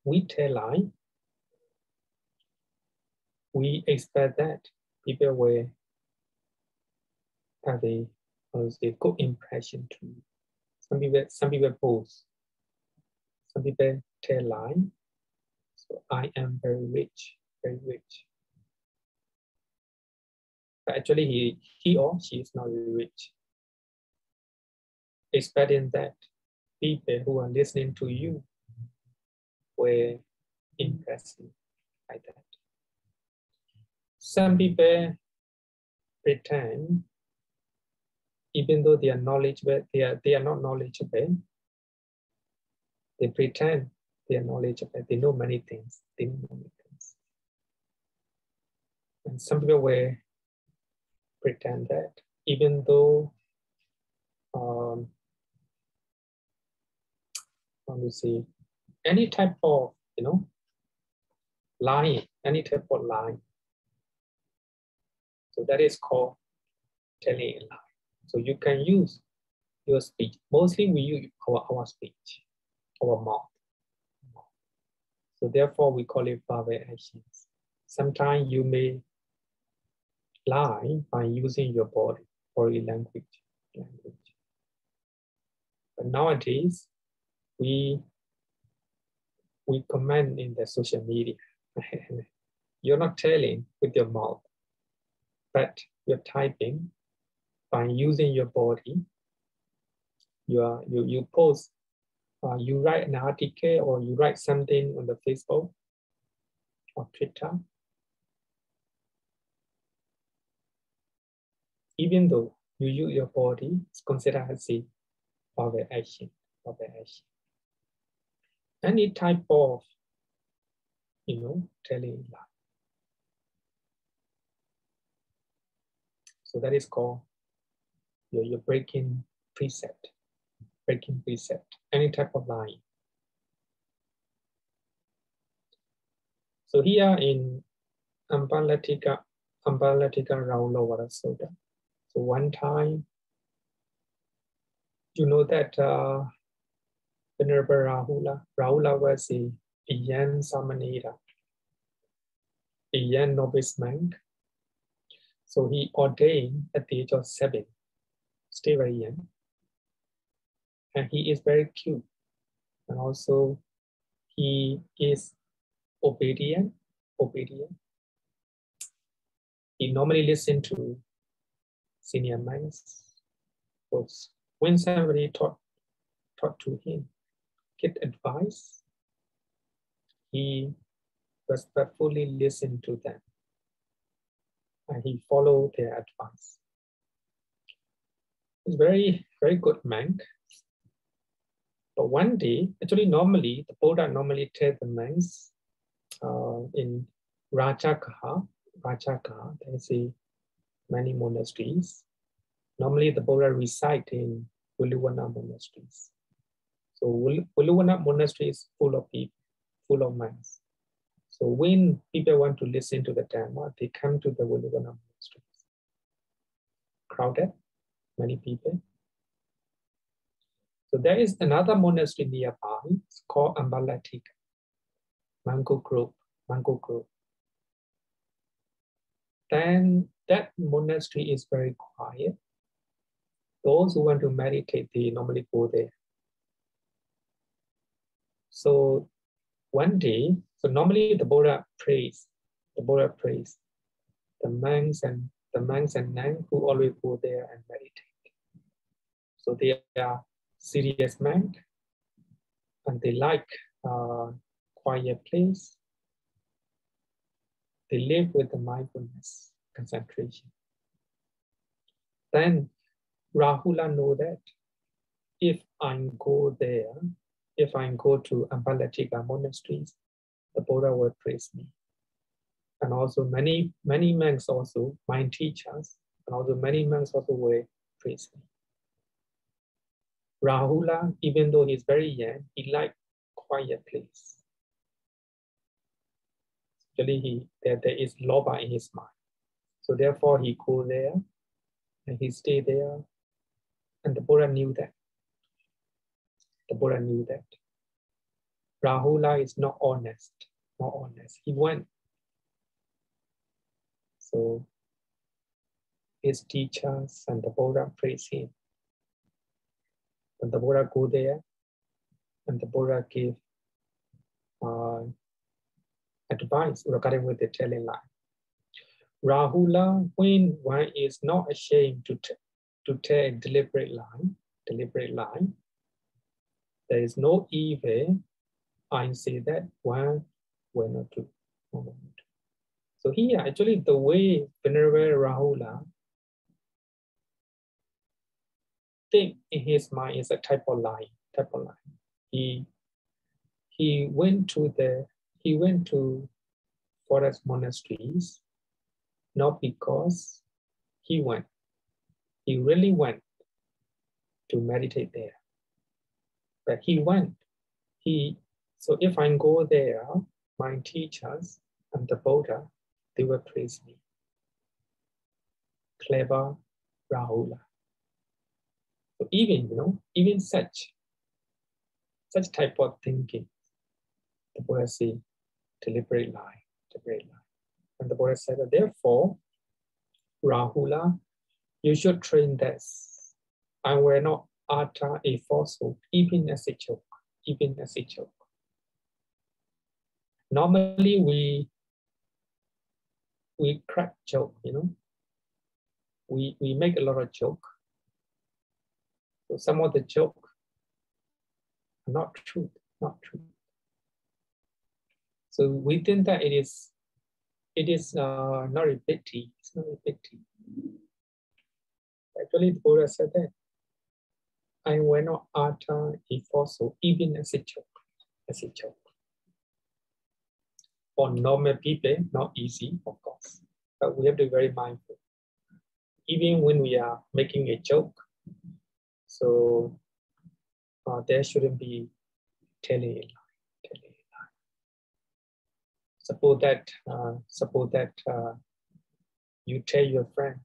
[SPEAKER 1] We tell lie. We expect that people will have a good impression too. Some people pose. Some people tell lie. So I am very rich, very rich. But actually, he or she is not very rich. Expecting that people who are listening to you will impress you like that. Some people pretend, even though they are knowledgeable, they are not knowledgeable. They pretend they are knowledgeable. They know many things. They know many things. And some people will pretend that, even though any type of lying, any type of lying. So that is called telling a lie. So you can use your speech. Mostly we use our speech, our mouth. So therefore we call it verbal actions. Sometimes you may lie by using your body or your language. But nowadays, we comment in the social media. You're not telling with your mouth, but you're typing by using your body. You post, you write an article or you write something on the Facebook or Twitter. Even though you use your body, it's considered as a verbal action. Any type of, telling lie. So that is called you're breaking precept. Any type of lying. So here in Ambalatika Raula Varasota. So one time, you know that Venerable Rahula was a young sāmaṇera, a young novice monk. So he ordained at the age of 7, still very young. And he is very cute. And also he is obedient. He normally listens to senior monks. When somebody talk to him, get advice, he respectfully listen to them. And he followed their advice. He's very, very good monk. But one day, actually normally, the Buddha normally tells the monks in Rajagaha, Rajaka, there's many monasteries. Normally the Buddha reside in Wuluwana monasteries. So Wuluwana monastery is full of people, full of monks. So when people want to listen to the Dhamma, they come to the Wuluwana monasteries. Crowded, many people. So there is another monastery nearby. It's called Ambalatika, Mango Grove. Then that monastery is very quiet. Those who want to meditate, they normally go there. So one day, so normally the Buddha prays the monks and nuns who always go there and meditate. So they are serious monks and they like quiet place. They live with the mindfulness, concentration. Then Rahula know that if I go there, if I go to Ambalatika monasteries, the Buddha will praise me. And also many monks also, mind teachers, and also many monks also will praise me. Rahula, even though he's very young, he likes quiet place. Actually, there is loba in his mind. So therefore he go there and he stay there. And the Buddha knew that. Rahula is not honest. He went. So his teachers and the Buddha praise him. And the Buddha go there and the Buddha give advice regarding with the telling lie. Rahula, when one is not ashamed to tell a deliberate lie, there is no evil. I say that one will not do. So here, actually, the way Venerable Rahula think in his mind is a type of lie. He went to forest monasteries not because he really went to meditate there. But so if I go there, my teachers and the Buddha, they will praise me. Clever Rahula. So even such type of thinking, the Buddha say, deliberate lie. And the Buddha said, therefore, Rahula, you should train this. I will not utter a falsehood, even as a joke. Normally we crack joke, we make a lot of joke. So some of the joke are not true. So we think that it is not a big deal. It's not a big deal. Actually, the Buddha said that I will not utter a falsehood, even as a joke. For normal people, not easy, of course, but we have to be very mindful. Even when we are making a joke, so there shouldn't be telling a lie. Suppose that you tell your friend,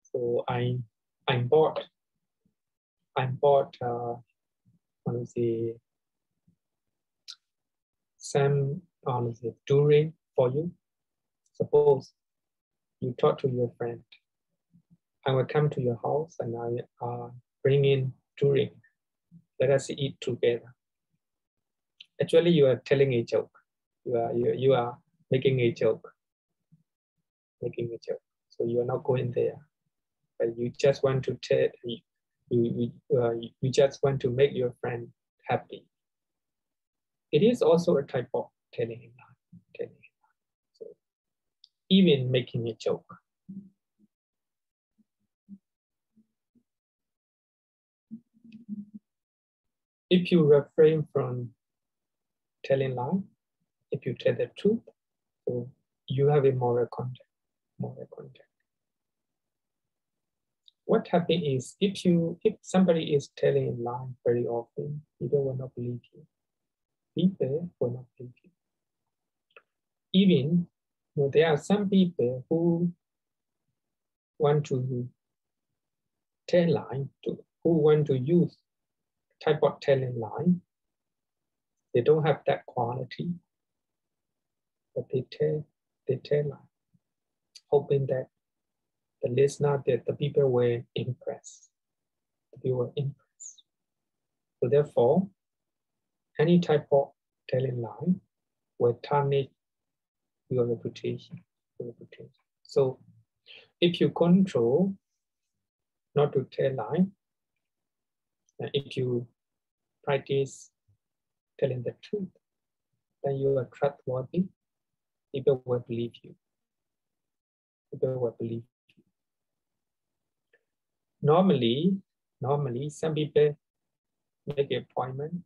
[SPEAKER 1] so I'm bought some durian for you. Suppose you talk to your friend, I will come to your house and I bring in durian. Let us eat together. Actually, you are telling a joke. You are making a joke. So you are not going there, but you just want to tell you just want to make your friend happy. It is also a type of telling a lie. So even making a joke. If you refrain from telling lie, if you tell the truth, so you have a moral contact. What happens is if somebody is telling a lie very often, people will not believe you. People will not believe you. Even there are some people who want to tell lie, who want to use type of telling lie. They don't have that quality, but they tell lie, hoping that the listener, that the people were impressed. So therefore, any type of telling lie will tarnish your reputation. So if you control not to tell lie, if you practice telling the truth, then you are trustworthy. People will believe you. Normally, some people make an appointment.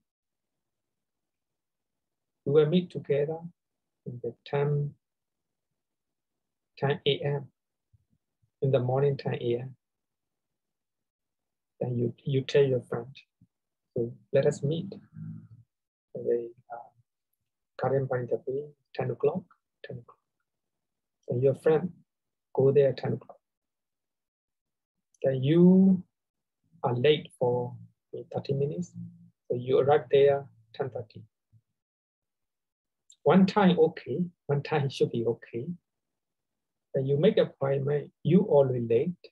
[SPEAKER 1] We will meet together in the 10 a.m. in the morning, 10 a.m. Then you tell your friend, so let us meet. The current point of view, 10 o'clock. Then your friend go there at 10 o'clock. Then you are late for 30 minutes. So you arrive there 10:30. One time okay, one time should be okay. Then you make an appointment, you already late.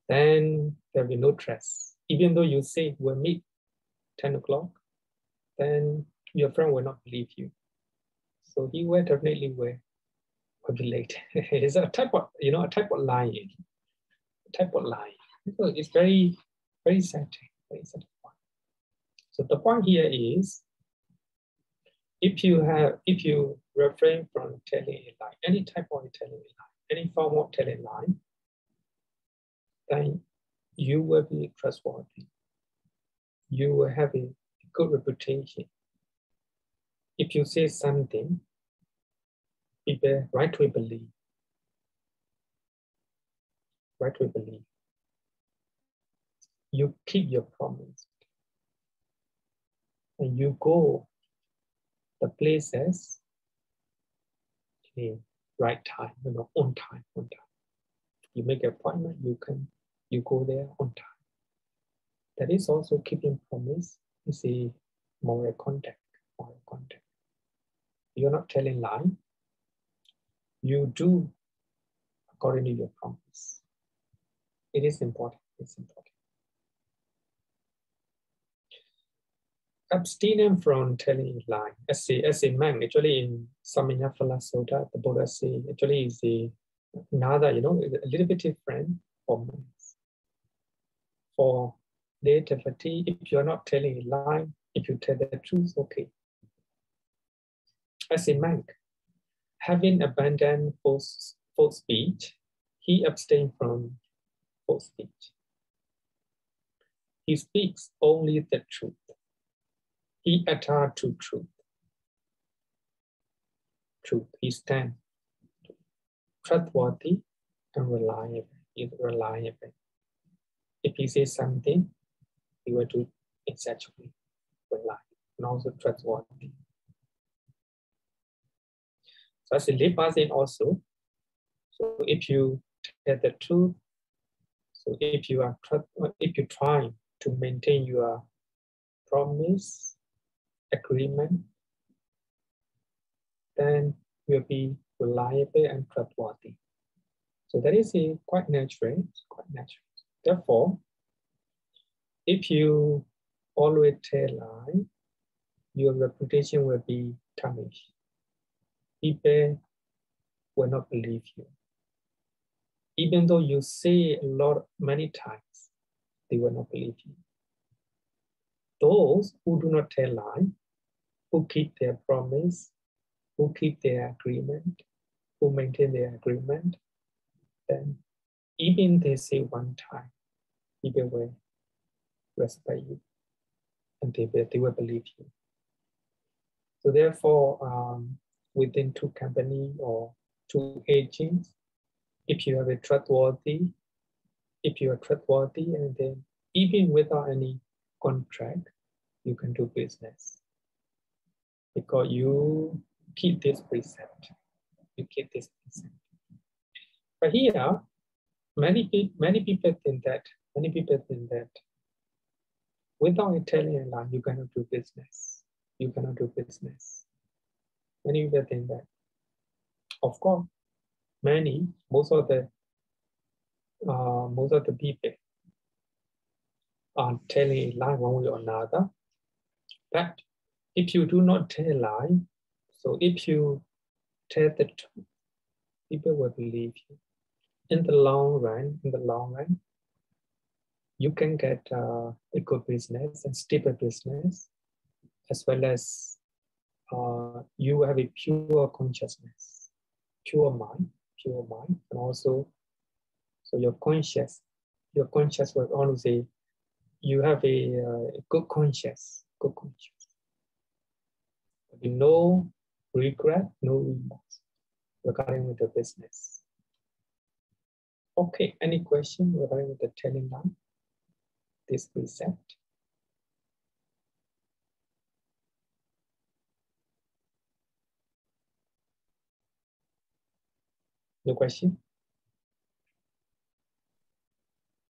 [SPEAKER 1] Then there will be no trust. Even though you say we'll meet 10 o'clock, then your friend will not believe you. So he will definitely will be late. It's a type of, lying. So it's very, very sad. So the point here is, if you refrain from telling a lie, any type of telling a lie, any form of telling a lie, then you will be trustworthy. You will have a good reputation. If you say something, people rightly believe. You keep your promise. And you go the places in right time, on time. You make an appointment, you go there on time. That is also keeping promise. It's a moral contact. You're not telling lie. You do according to your promise. It is important. Abstinence from telling lie. As a man, actually in Sāmaṇera Sutta, the Buddha say actually is another, a little bit different for men. For nativity, if you are not telling a lie, if you tell the truth, okay. As a monk, having abandoned false speech, he abstained from false speech. He speaks only the truth. He adheres to truth. He stands trustworthy and reliable. If he says something, he will do exactly reliable and also trustworthy. So as a lay person also, so if you tell the truth, so if you try to maintain your promise, agreement, then you'll be reliable and trustworthy. So that is quite natural. Therefore, if you always tell lie, your reputation will be tarnished. People will not believe you. Even though you say many times, they will not believe you. Those who do not tell lie, who keep their promise, who keep their agreement, who maintain their agreement, then even they say one time, people will respect you and they will believe you. So therefore, within two company or two agents. If you have a trustworthy, and then even without any contract, you can do business because you keep this precept. You keep this precept. But here, many people think that without telling a lie, you cannot do business. You cannot do business. Many people think that. Of course, most of the people are telling a lie one way or another. But if you do not tell a lie, so if you tell the truth, people will believe you. In the long run, you can get a good business and stable business, as well as you have a pure consciousness, pure mind, and also, so your conscious will always say you have a good conscience. No regret, no remorse regarding with the business. Okay, any question regarding with the telling lie? This precept. No question?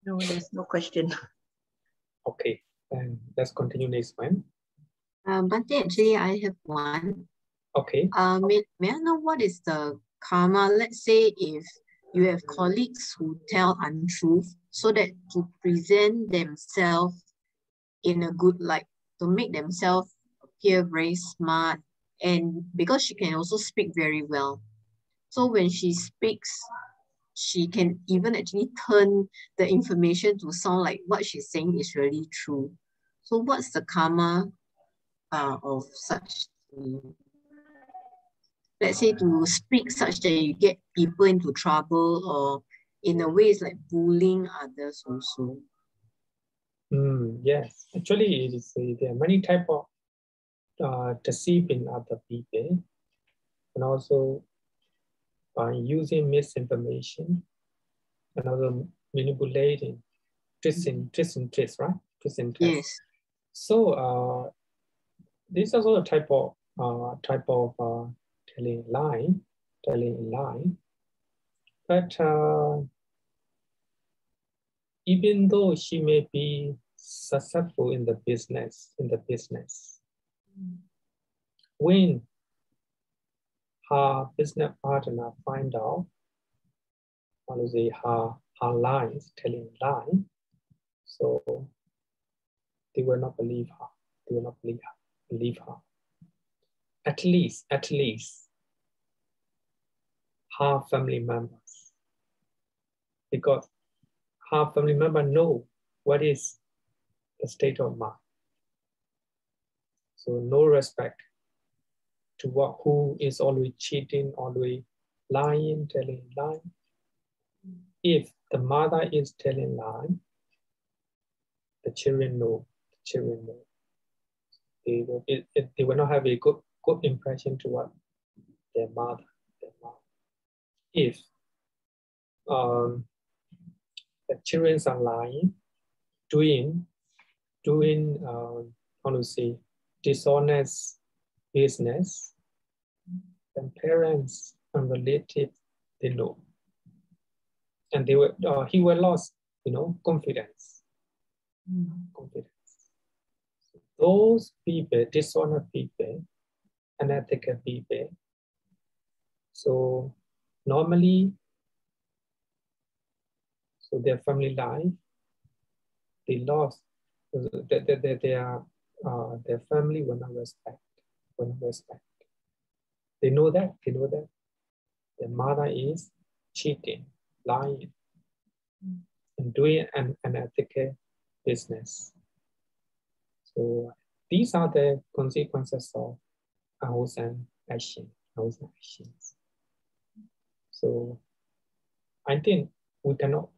[SPEAKER 2] No, there's no question.
[SPEAKER 1] Okay, then let's continue next one.
[SPEAKER 4] Bhante, actually, I have one.
[SPEAKER 1] Okay.
[SPEAKER 4] May I know what is the karma? Let's say if you have colleagues who tell untruth, so that to present themselves in a good light, to make themselves appear very smart, and because she can also speak very well. So when she speaks, she can even actually turn the information to sound like what she's saying is really true. So what's the karma of such? Let's say to speak such that you get people into trouble, or in a way it's like bullying others also.
[SPEAKER 1] Yes, actually it is, there are many types of deceiving other people, and also by using misinformation, and also manipulating, twisting, right? Twisting.
[SPEAKER 4] Yes.
[SPEAKER 1] So this is also a type of telling a lie. But even though she may be successful in the business, when her business partner find out, her lies, telling lie, so they will not believe her. They will not believe her. At least her family members, because her family member know what is the state of mind. So no respect to who is always cheating, always lying, telling lie. If the mother is telling lie, the children know. They will not have a good impression toward their mother. If the children are lying, doing how to say, dishonest business, then parents and relatives, they know, and he will lose, confidence. So those people, dishonest people, unethical people, so normally, so their family life, they lost. Their family will not respect. They know that. Their mother is cheating, lying, and doing an unethical business. So these are the consequences of unwholesome actions. So I think we cannot.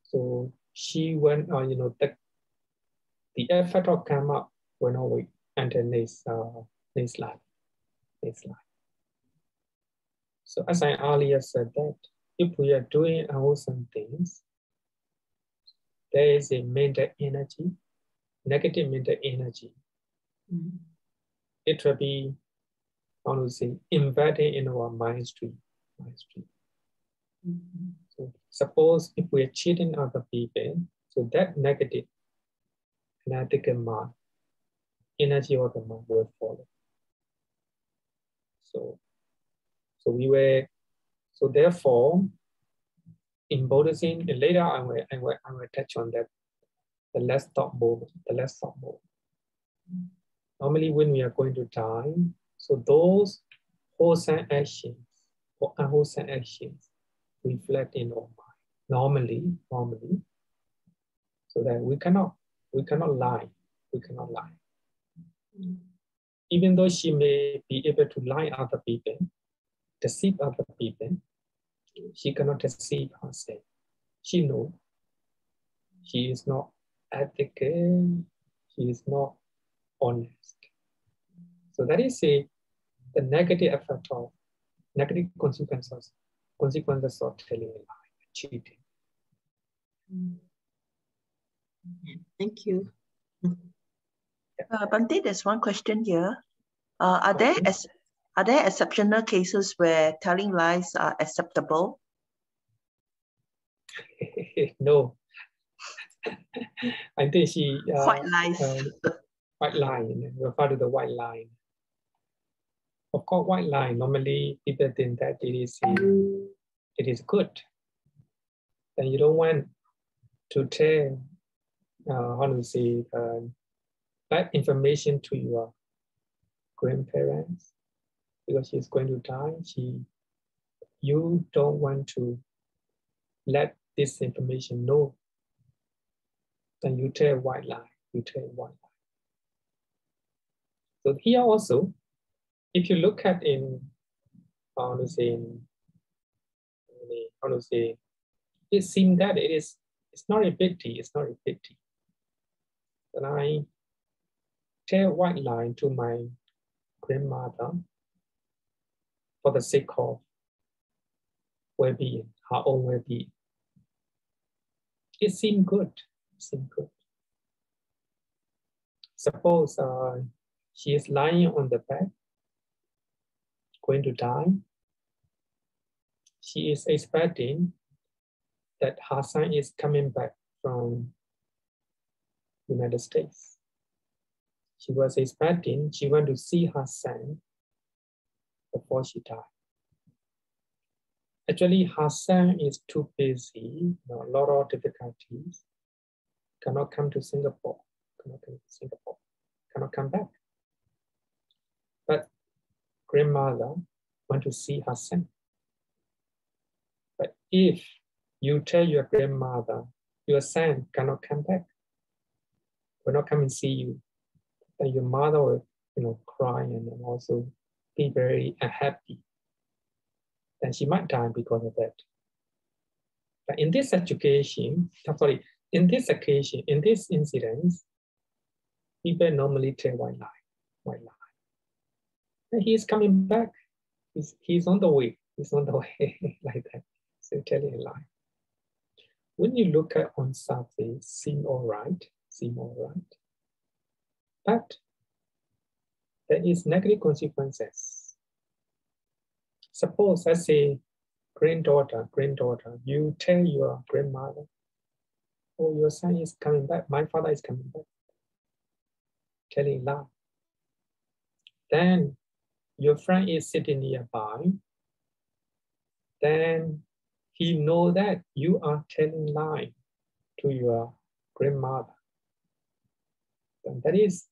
[SPEAKER 1] So she went, the effort of Kamma when we enter this life. So as I earlier said that if we are doing unwholesome things, there is a mental energy, negative mental energy. It will be, I want to say, embedded in our mind stream. So suppose if we are cheating other people, so that negative energetic mind, energy of the mind will follow. So therefore, in Buddhism, and later I will touch on that, the last thought mode. Normally when we are going to die, so those wholesome actions or unwholesome actions reflect in our mind. Normally, so that we cannot lie. Even though she may be able to lie other people, deceive other people, she cannot deceive herself. She knows she is not ethical, she is not honest. So that is the negative effect of negative consequences of telling a lie, cheating.
[SPEAKER 4] Thank you.
[SPEAKER 2] Bhante, there's one question here. Are there exceptional cases where telling lies are acceptable?
[SPEAKER 1] No. I think she
[SPEAKER 2] White lies.
[SPEAKER 1] White line, refer to the white line. Of course, white line, normally people think that it is good. And you don't want to tell, how to say, bad information to your grandparents because she's going to die. You don't want to let this information know. Then you tell white lie. So here also, if you look at it seems that it's not a pity. And I tell white lie to my grandmother for the sake of well-being, her own well-being. It seemed good. Suppose she is lying on the bed, going to die. She is expecting that her son is coming back from the United States. She was expecting, she wanted to see her son before she died. Actually, her son is too busy, a lot of difficulties, cannot come to Singapore, cannot come back. But grandmother want to see her son. But if you tell your grandmother, your son cannot come back, will not come and see you, then your mother will cry and also be very unhappy. Then she might die because of that. But in this occasion, in this incident, people normally tell white lie. And he is coming back. He's on the way. Like that. So telling a lie. When you look at on surface, seem all right. But there is negative consequences. Suppose, let's say, granddaughter, you tell your grandmother, oh, your son is coming back, my father is coming back. Telling lie. Then your friend is sitting nearby. Then he knows that you are telling lie to your grandmother. And that is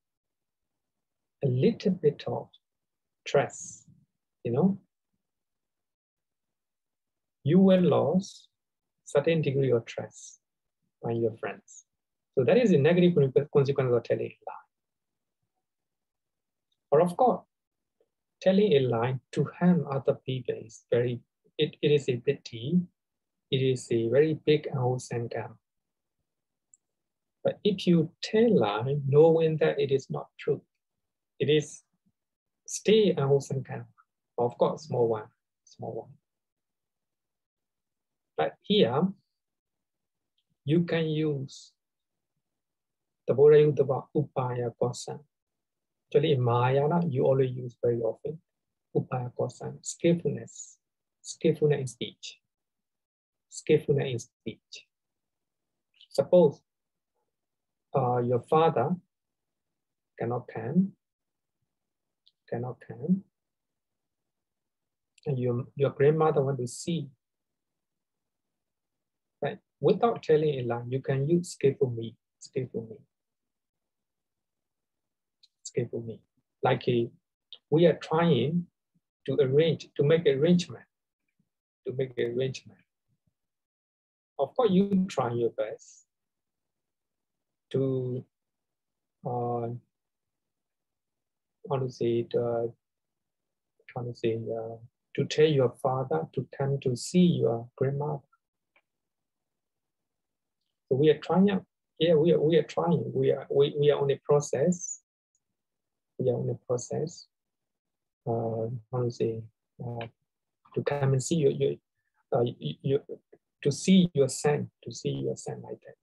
[SPEAKER 1] a little bit of stress, You will lose certain degree of trust by your friends. So that is a negative consequence of telling a lie. Or of course, telling a lie to harm other people is it is a pity. It is a very big unwholesome karma. But if you tell a lie, knowing that it is not true, it is still unwholesome karma. Of course, small one. small one. But here, you can use the Bodhayuttava Upaya Kosan. Actually, in Mahayana, you always use very often Upaya Kosan, skillfulness in speech. Skillfulness in speech. Suppose your father cannot come, and your grandmother want to see. Right? Without telling a lie, you can use skillful me. Like we are trying to make arrangement. Of course, you try your best to to tell your father to come to see your grandmother. So we are trying. Yeah, we are trying. We are on a process. To come and see to see your son like that.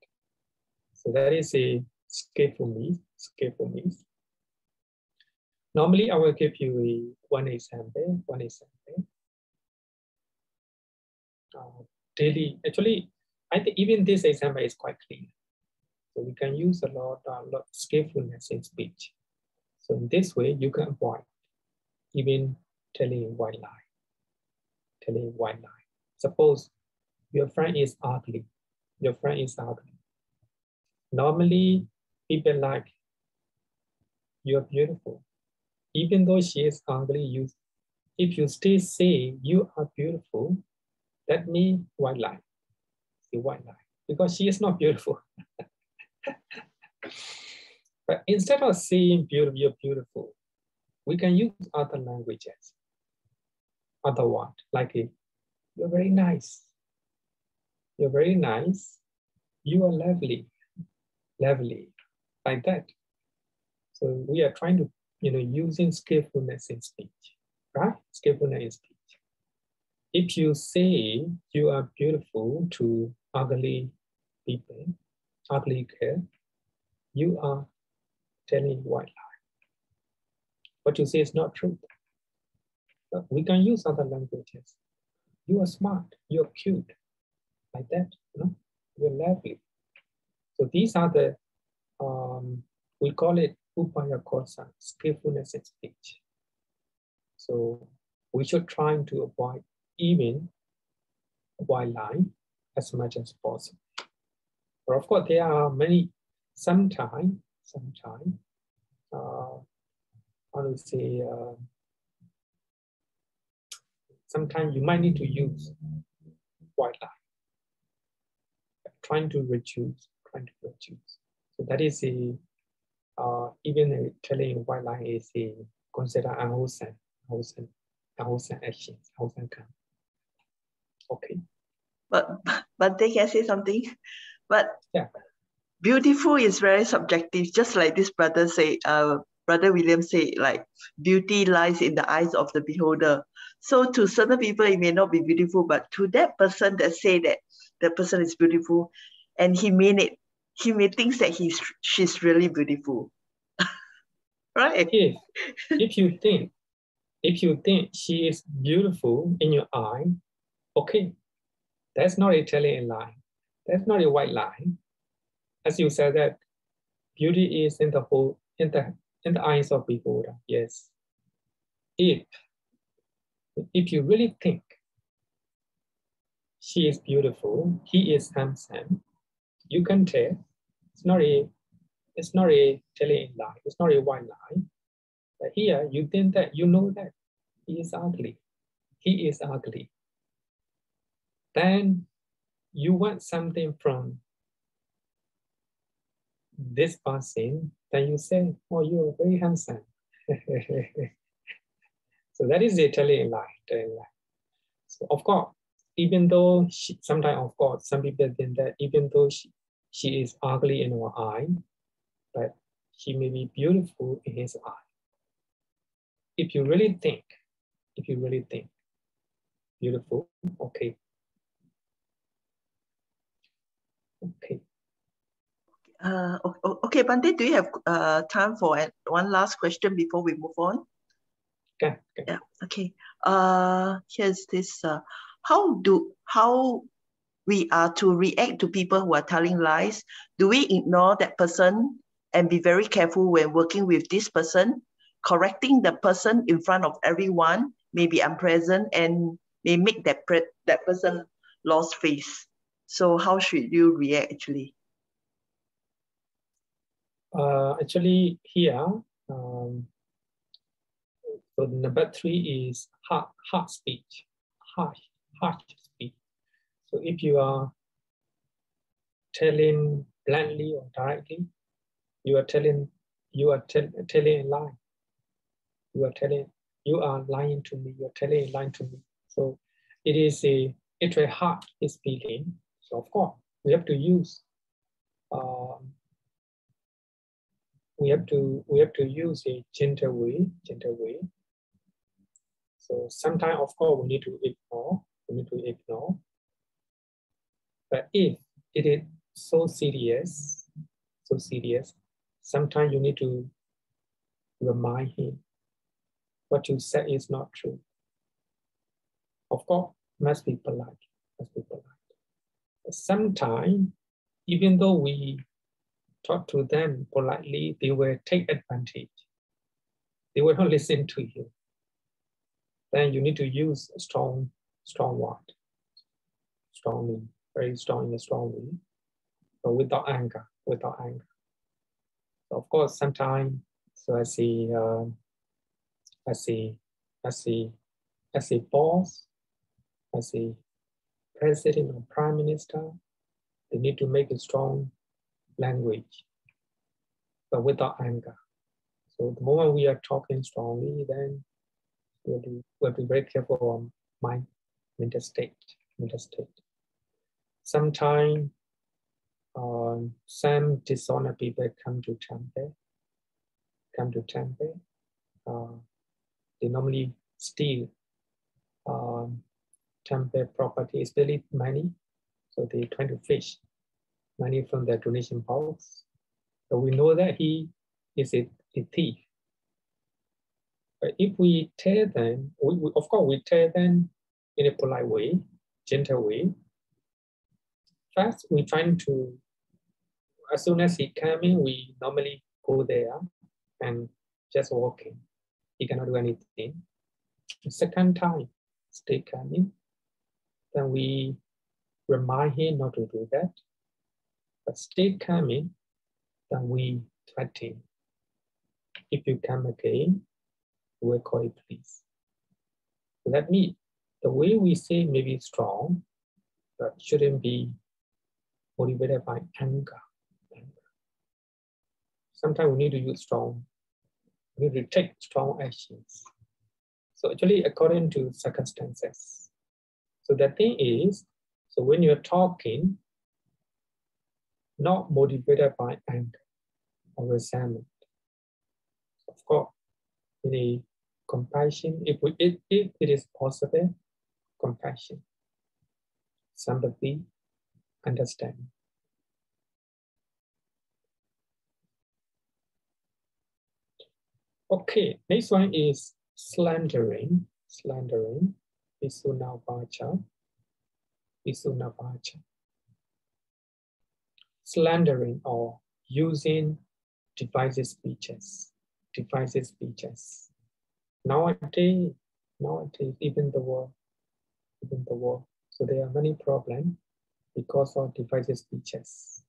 [SPEAKER 1] So that is a skillful me. Normally, I will give you one example. Daily, actually, I think even this example is quite clear. So we can use a lot of skillfulness in speech. So in this way, you can avoid even telling a white lie. Suppose your friend is ugly. Normally, people like, you're beautiful. Even though she is ugly, if you still say you are beautiful, that means white lie. Because she is not beautiful. But instead of saying you're beautiful, we can use other languages. Other word, like you're very nice. You are lovely, like that. So we are trying to, using skillfulness in speech, right? Skillfulness in speech. If you say you are beautiful to ugly people, ugly girl, you are telling white lie. What you say is not true. But we can use other languages. You are smart, you're cute, like that, you're lovely. So these are the, we call it upaya kosa, skillfulness in speech. So we should try to avoid even white lie as much as possible. But of course, there are many, sometimes you might need to use white lie. Trying to reduce. So that is even telling white lie is considered unwholesome actions, unwholesome kind. Okay.
[SPEAKER 2] But they can say something. But
[SPEAKER 1] yeah,
[SPEAKER 2] beautiful is very subjective. Just like this brother say, Brother William say, like beauty lies in the eyes of the beholder. So to certain people, it may not be beautiful, but to that person that say that the person is beautiful, and he mean it, he may think that she's really beautiful, right?
[SPEAKER 1] If you think she is beautiful in your eye, okay, that's not a telling a lie. That's not a white lie. As you said that beauty is in the eyes of beholder. Yes. If you really think she is beautiful, he is handsome, you can tell. It's not a telling lie. It's not a white lie. But here you think that you know that he is ugly. Then you want something from this person, then you say, oh, you are very handsome. So that is a telling lie. So of course, even though sometimes, of course, some people think that even though she is ugly in our eye, but she may be beautiful in his eye. If you really think, Beautiful. Okay. Okay.
[SPEAKER 2] Okay, Bhante, do you have time for one last question before we move on?
[SPEAKER 1] Okay.
[SPEAKER 2] Yeah. Okay. Here's this. How we are to react to people who are telling lies? Do we ignore that person and be very careful when working with this person? Correcting the person in front of everyone may be unpleasant and may make that person lost face. So how should you react actually?
[SPEAKER 1] Actually, here, so number 3 is hard speech, harsh speech. So if you are telling bluntly or directly, you are telling a lie. You are lying to me. You are telling a lie to me. So it's a hard speaking. So of course we have to use. We have to use a gentle way. So sometimes, of course, we need to ignore. But if it is so serious, sometimes you need to remind him what you said is not true. Of course, must be polite. But sometimes, even though we talk to them politely, they will take advantage. They will not listen to you. Then you need to use a strong word, strongly, very strong in a strong way, but without anger. So of course, sometimes, so as a boss, as a president or prime minister, they need to make a strong language, but without anger. So the moment we are talking strongly, then we'll be very careful on my mental state. Sometimes some dishonest people come to temple. They normally steal temple property, especially money. So they try to fish money from their donation box. So we know that he is a thief. But if we tell them, of course we tell them in a polite way, gentle way. First, we try to, as soon as he comes in, we normally go there and just walking. He cannot do anything. The second time, stay coming. Then we remind him not to do that. But stay coming, then we threaten. If you come again, we'll call you police. So that means the way we say may be strong, but shouldn't be motivated by anger. Sometimes we need to use we need to take strong actions. So actually, according to circumstances. So the thing is, so when you're talking, not motivated by anger or resentment. Of course, we need compassion. If it is possible, compassion, sympathy, understanding. Okay, next one is slandering. Pisuna vacha. Slandering or using divisive speeches. Nowadays, even the world. So there are many problems because of divisive speeches.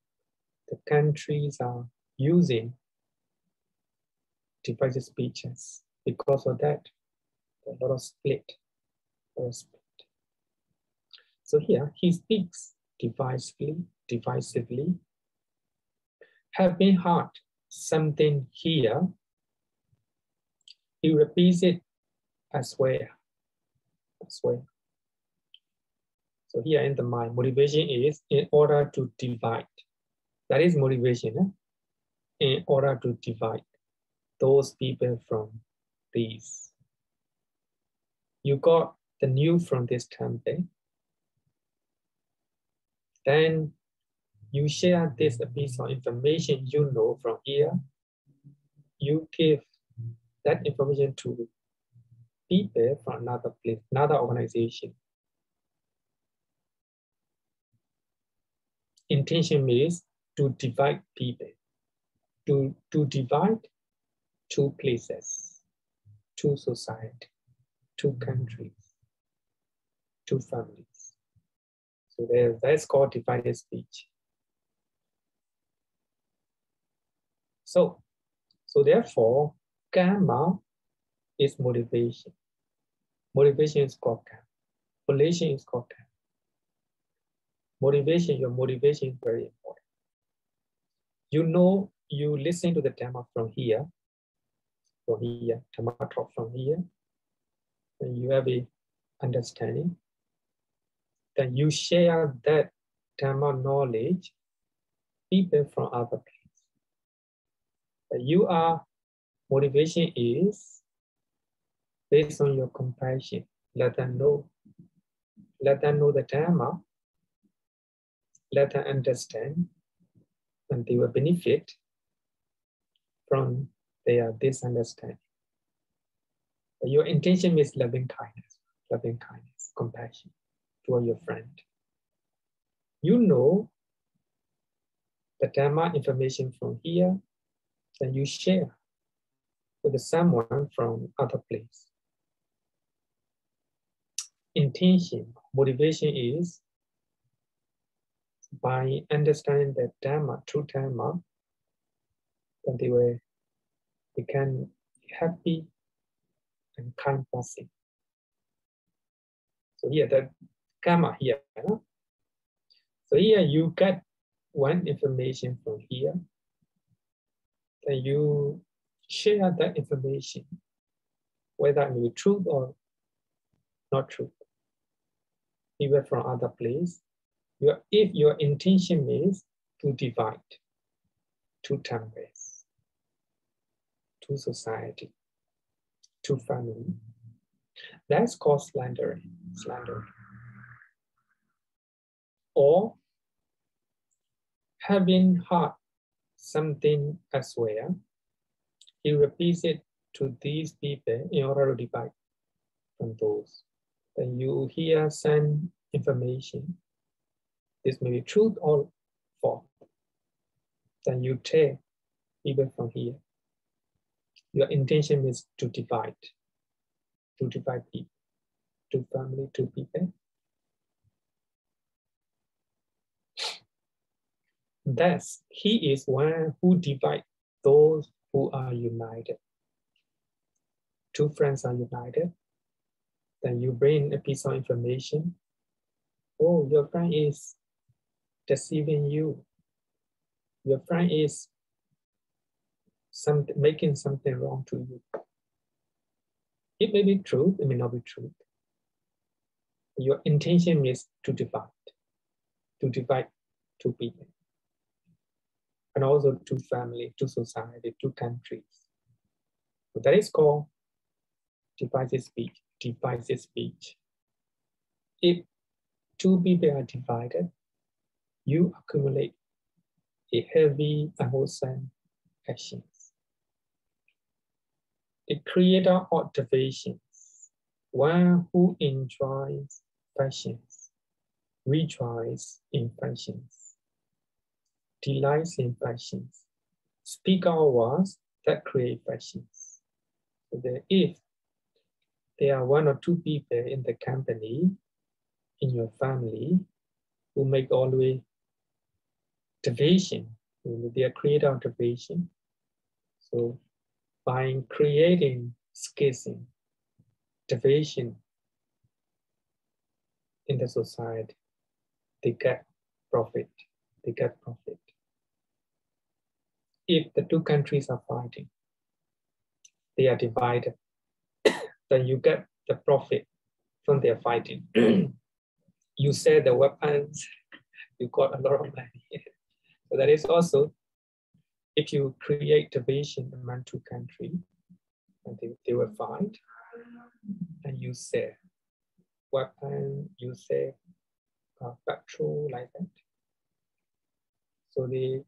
[SPEAKER 1] The countries are using divisive speeches. Because of that, a lot of split. So here he speaks divisively. Having heard something here, he repeats it as well. So here in the mind, motivation is in order to divide. That is motivation, in order to divide those people from these. You got the news from this temple. Then you share this piece of information you know from here. You give that information to people from another place, another organization. Intention is to divide people, to divide two places, two society, two countries, two families. So that's called divided speech. So therefore, Kamma is motivation. Motivation is called Kamma. Volition is called Kamma. Motivation, your motivation is very important. You know, you listen to the Dhamma from here, Dhamma talk from here, and you have a understanding. Then you share that Dhamma knowledge people from other places. But motivation is based on your compassion. Let them know the Dhamma. Let them understand, and they will benefit from this understanding. But your intention is loving kindness, compassion toward your friend. You know the Dhamma information from here, then you share with someone from other place. Intention, motivation is by understanding the Dhamma, true Dhamma, then they can be happy and kind person. So here, the Kamma here. So here you get one information from here, then you share that information, whether it may be true or not true, even from other place. If your intention is to divide two temples, two society, two family, that's called slandering. Or having heard something elsewhere, he repeats it to these people in order to divide from those. Then you hear some information. This may be truth or false. Then you take people from here. Your intention is to divide people, two family, two people. Thus, he is one who divides those who are united. Two friends are united. Then you bring a piece of information. Oh, your friend is deceiving you. Your friend is making something wrong to you. It may be true, it may not be true. Your intention is to divide two people. And also two family, two society, two countries. So that is called divisive speech. If two people are divided, you accumulate a heavy unwholesome actions. A creator observations, one who enjoys passions, rejoices in passions, delights in passions, speak out words that create passions. So that if there are one or two people in the company, in your family, who make always division, they are creator of division. So by creating schism, division in the society, they get profit. If the two countries are fighting, they are divided, then you get the profit from their fighting. You sell the weapons, you got a lot of money. So that is also, if you create division among two countries, and they will fight, and you sell weapon, you say petrol, like that. So then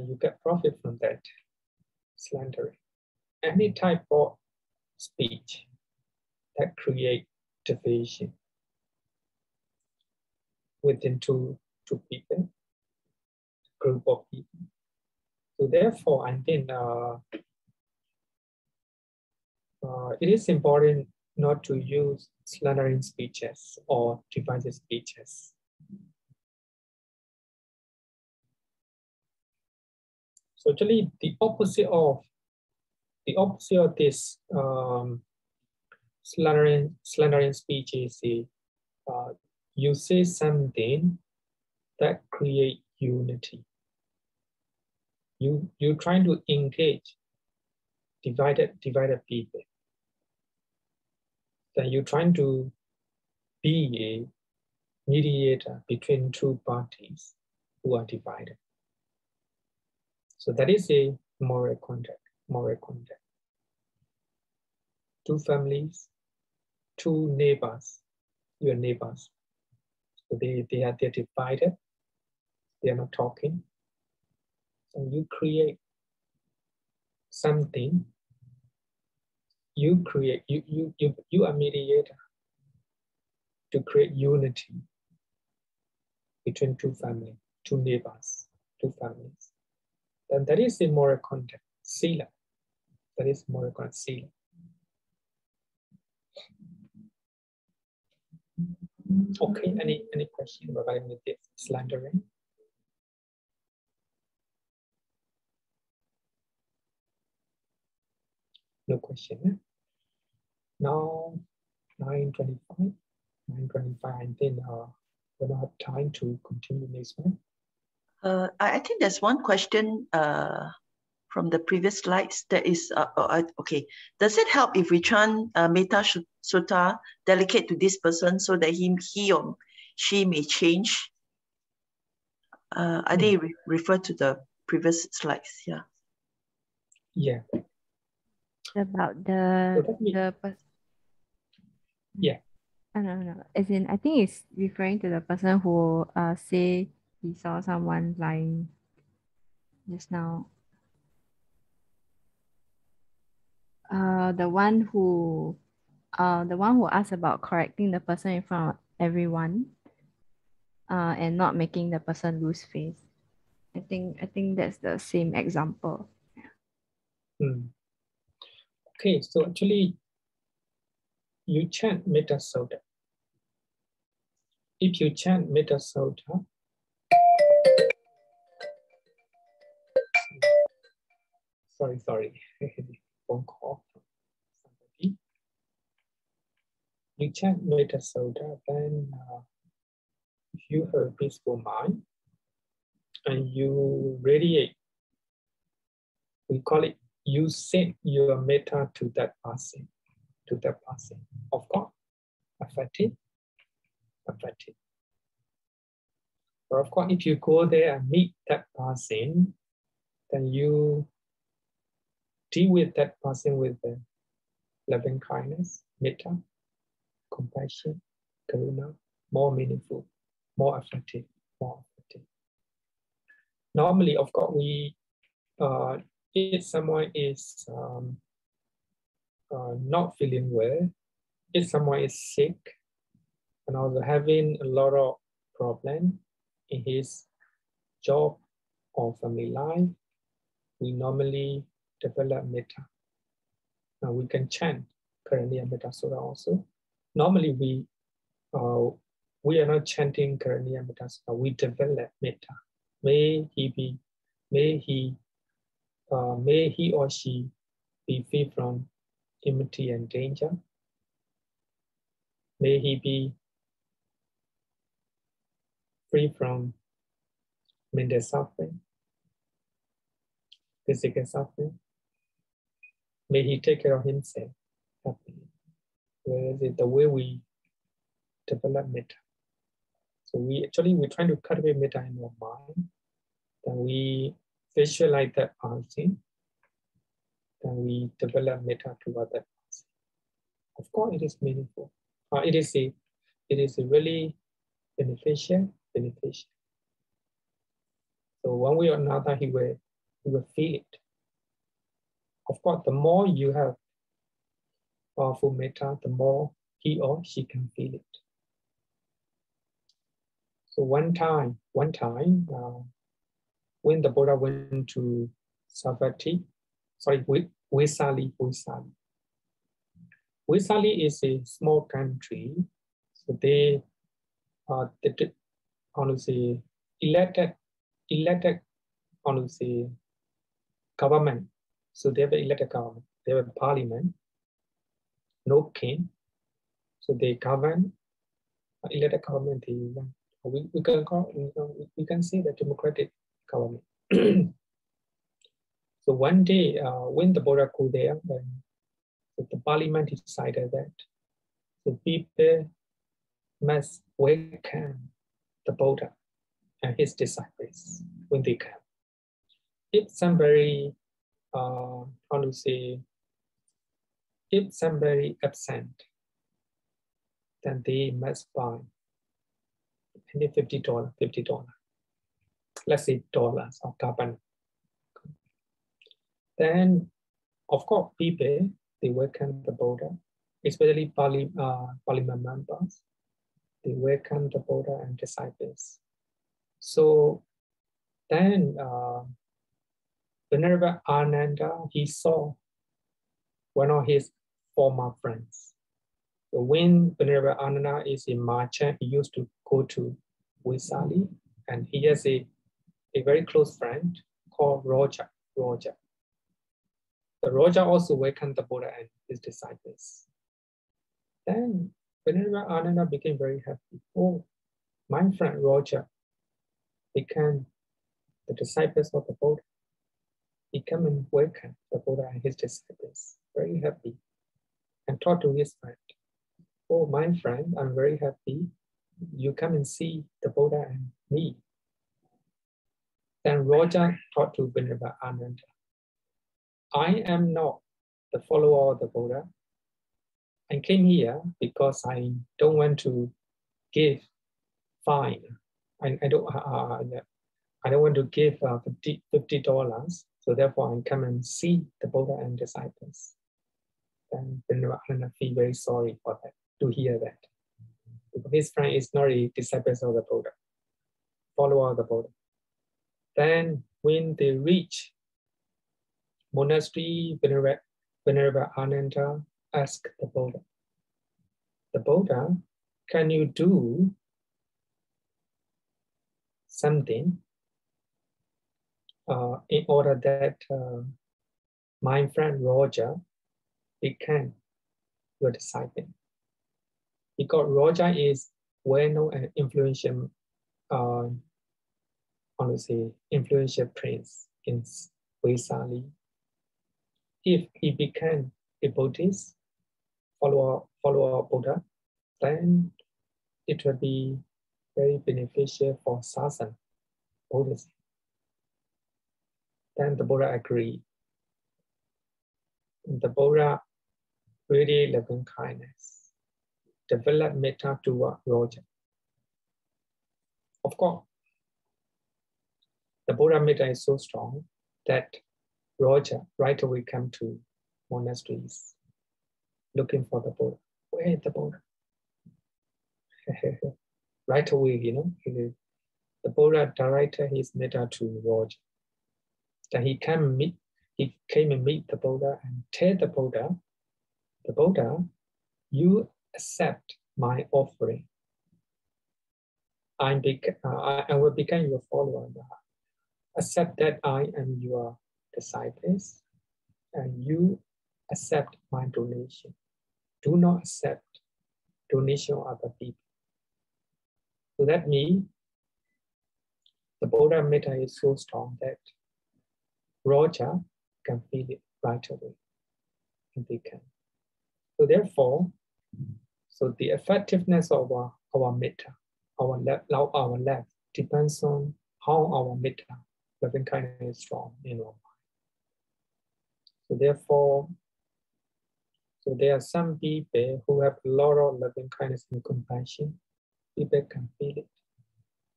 [SPEAKER 1] you get profit from that, slandering. Any type of speech that create division within two people, group of people. So therefore, I think it is important not to use slandering speeches or divisive speeches. So actually, the opposite of this slandering speech is you say something that create unity. You trying to engage divided people. Then you're trying to be a mediator between two parties who are divided. So that is a moral contact. Two families, two neighbors, your neighbors. So they're divided, they are not talking. So you create something, you are mediator to create unity between two families, two neighbors, two families. Then that is a moral contact, sila. That is moral contact, sila. Okay, any question regarding with this slandering? No question. Eh? Now 9:25. 9:25, and then we don't have time to continue next one.
[SPEAKER 2] I think there's one question from the previous slides that is, okay. Does it help if we chant Metta Sutta, delegate to this person so that he or she may change? I think it refer to the previous slides, yeah.
[SPEAKER 1] Yeah.
[SPEAKER 5] About
[SPEAKER 1] yeah.
[SPEAKER 5] No. As in, I think it's referring to the person who say he saw someone lying just now. The one who asked about correcting the person in front of everyone, and not making the person lose face. I think that's the same example.
[SPEAKER 1] Okay, so actually, you chant Metta Sutta. If you chant Metta Sutta, sorry, phone call from somebody. You chant Metta Sutta, then if you have a peaceful mind and you radiate, we call it, you send your metta to that person, Of course, affected. But of course, if you go there and meet that person, then you deal with that person with the loving kindness, metta, compassion, karuna, more meaningful, more effective. Normally, of course, we if someone is not feeling well, if someone is sick and also having a lot of problem in his job or family life, we normally develop metta. Now we can chant Kelaniya Metta Sutta also. Normally we are not chanting Kelaniya Metta Sutta. We develop metta. May he or she be free from enmity and danger. May he be free from mental suffering, physical suffering. May he take care of himself happily. The way we develop metta. So we're trying to cultivate metta in our mind. Then we visualize that person. Then we develop metta to other person. Of course, it is meaningful. It is a it is really beneficial. So one way or another, he will feel it. Of course, the more you have powerful metta, the more he or she can feel it. So one time, when the Buddha went to Vesali. Vesali is a small country. So they elected government. So they have an elected government. They have a parliament, no king. So they govern, elected government. We can say the democratic government. So one day, when the Buddha go there, then the parliament decided that the people must welcome the Buddha and his disciples when they come. If somebody, if somebody absent, then they must buy $50. Let's say dollars or carbon. Then, of course, people, they welcome the Buddha, especially parliament members. They welcome the Buddha and disciples. So then, Venerable Ananda, he saw one of his former friends. So when Venerable Ananda is in merchant, he used to go to Vesali, and he has a very close friend called Roger. The Roger also welcomed the Buddha and his disciples. Then Venerable Ananda became very happy. Oh, my friend Roger became the disciples of the Buddha. He came and welcomed the Buddha and his disciples, very happy, and talked to his friend. Oh, my friend, I'm very happy. You come and see the Buddha and me. Then Roger talked to Venerable Ananda. I am not the follower of the Buddha. I came here because I don't want to give fine. I don't want to give $50. So therefore, I come and see the Buddha and disciples. Then Venerable Ananda feel very sorry for that, to hear that. Because his friend is not a disciple of the Buddha, follower of the Buddha. Then when they reach monastery, Venerable Ananda asked the Buddha, can you do something in order that my friend Roger became your disciple? Because Roger is well-known and influential, influential prince in Vesali. If he became a Buddhist, follower of Buddha, then it will be very beneficial for Sasana, Buddhism. Then the Buddha agreed. The Buddha really loving kindness, developed metta toward Roger. Of course, the Buddha metta is so strong that Roger right away come to monasteries looking for the Buddha. Where is the Buddha? Right away, the Buddha directed his metta to Roger. Then he came and meet the Buddha and tell the Buddha, you accept my offering. I will become your follower. Accept that I am your disciples, and you accept my donation. Do not accept donation of other people. So that means the Buddha metta is so strong that Roger can feel it right away, and they can. So therefore, the effectiveness of our metta, our love depends on how our metta, loving kindness, is strong in our mind. So therefore, So there are some people who have a lot of loving kindness and compassion. People can feel it.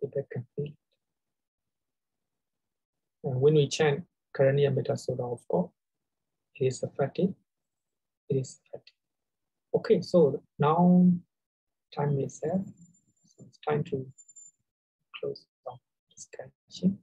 [SPEAKER 1] People can feel it. And when we chant Kelaniya Soda, of course, it is effective. It is effective. Okay, so now time is up. So it's time to close the discussion.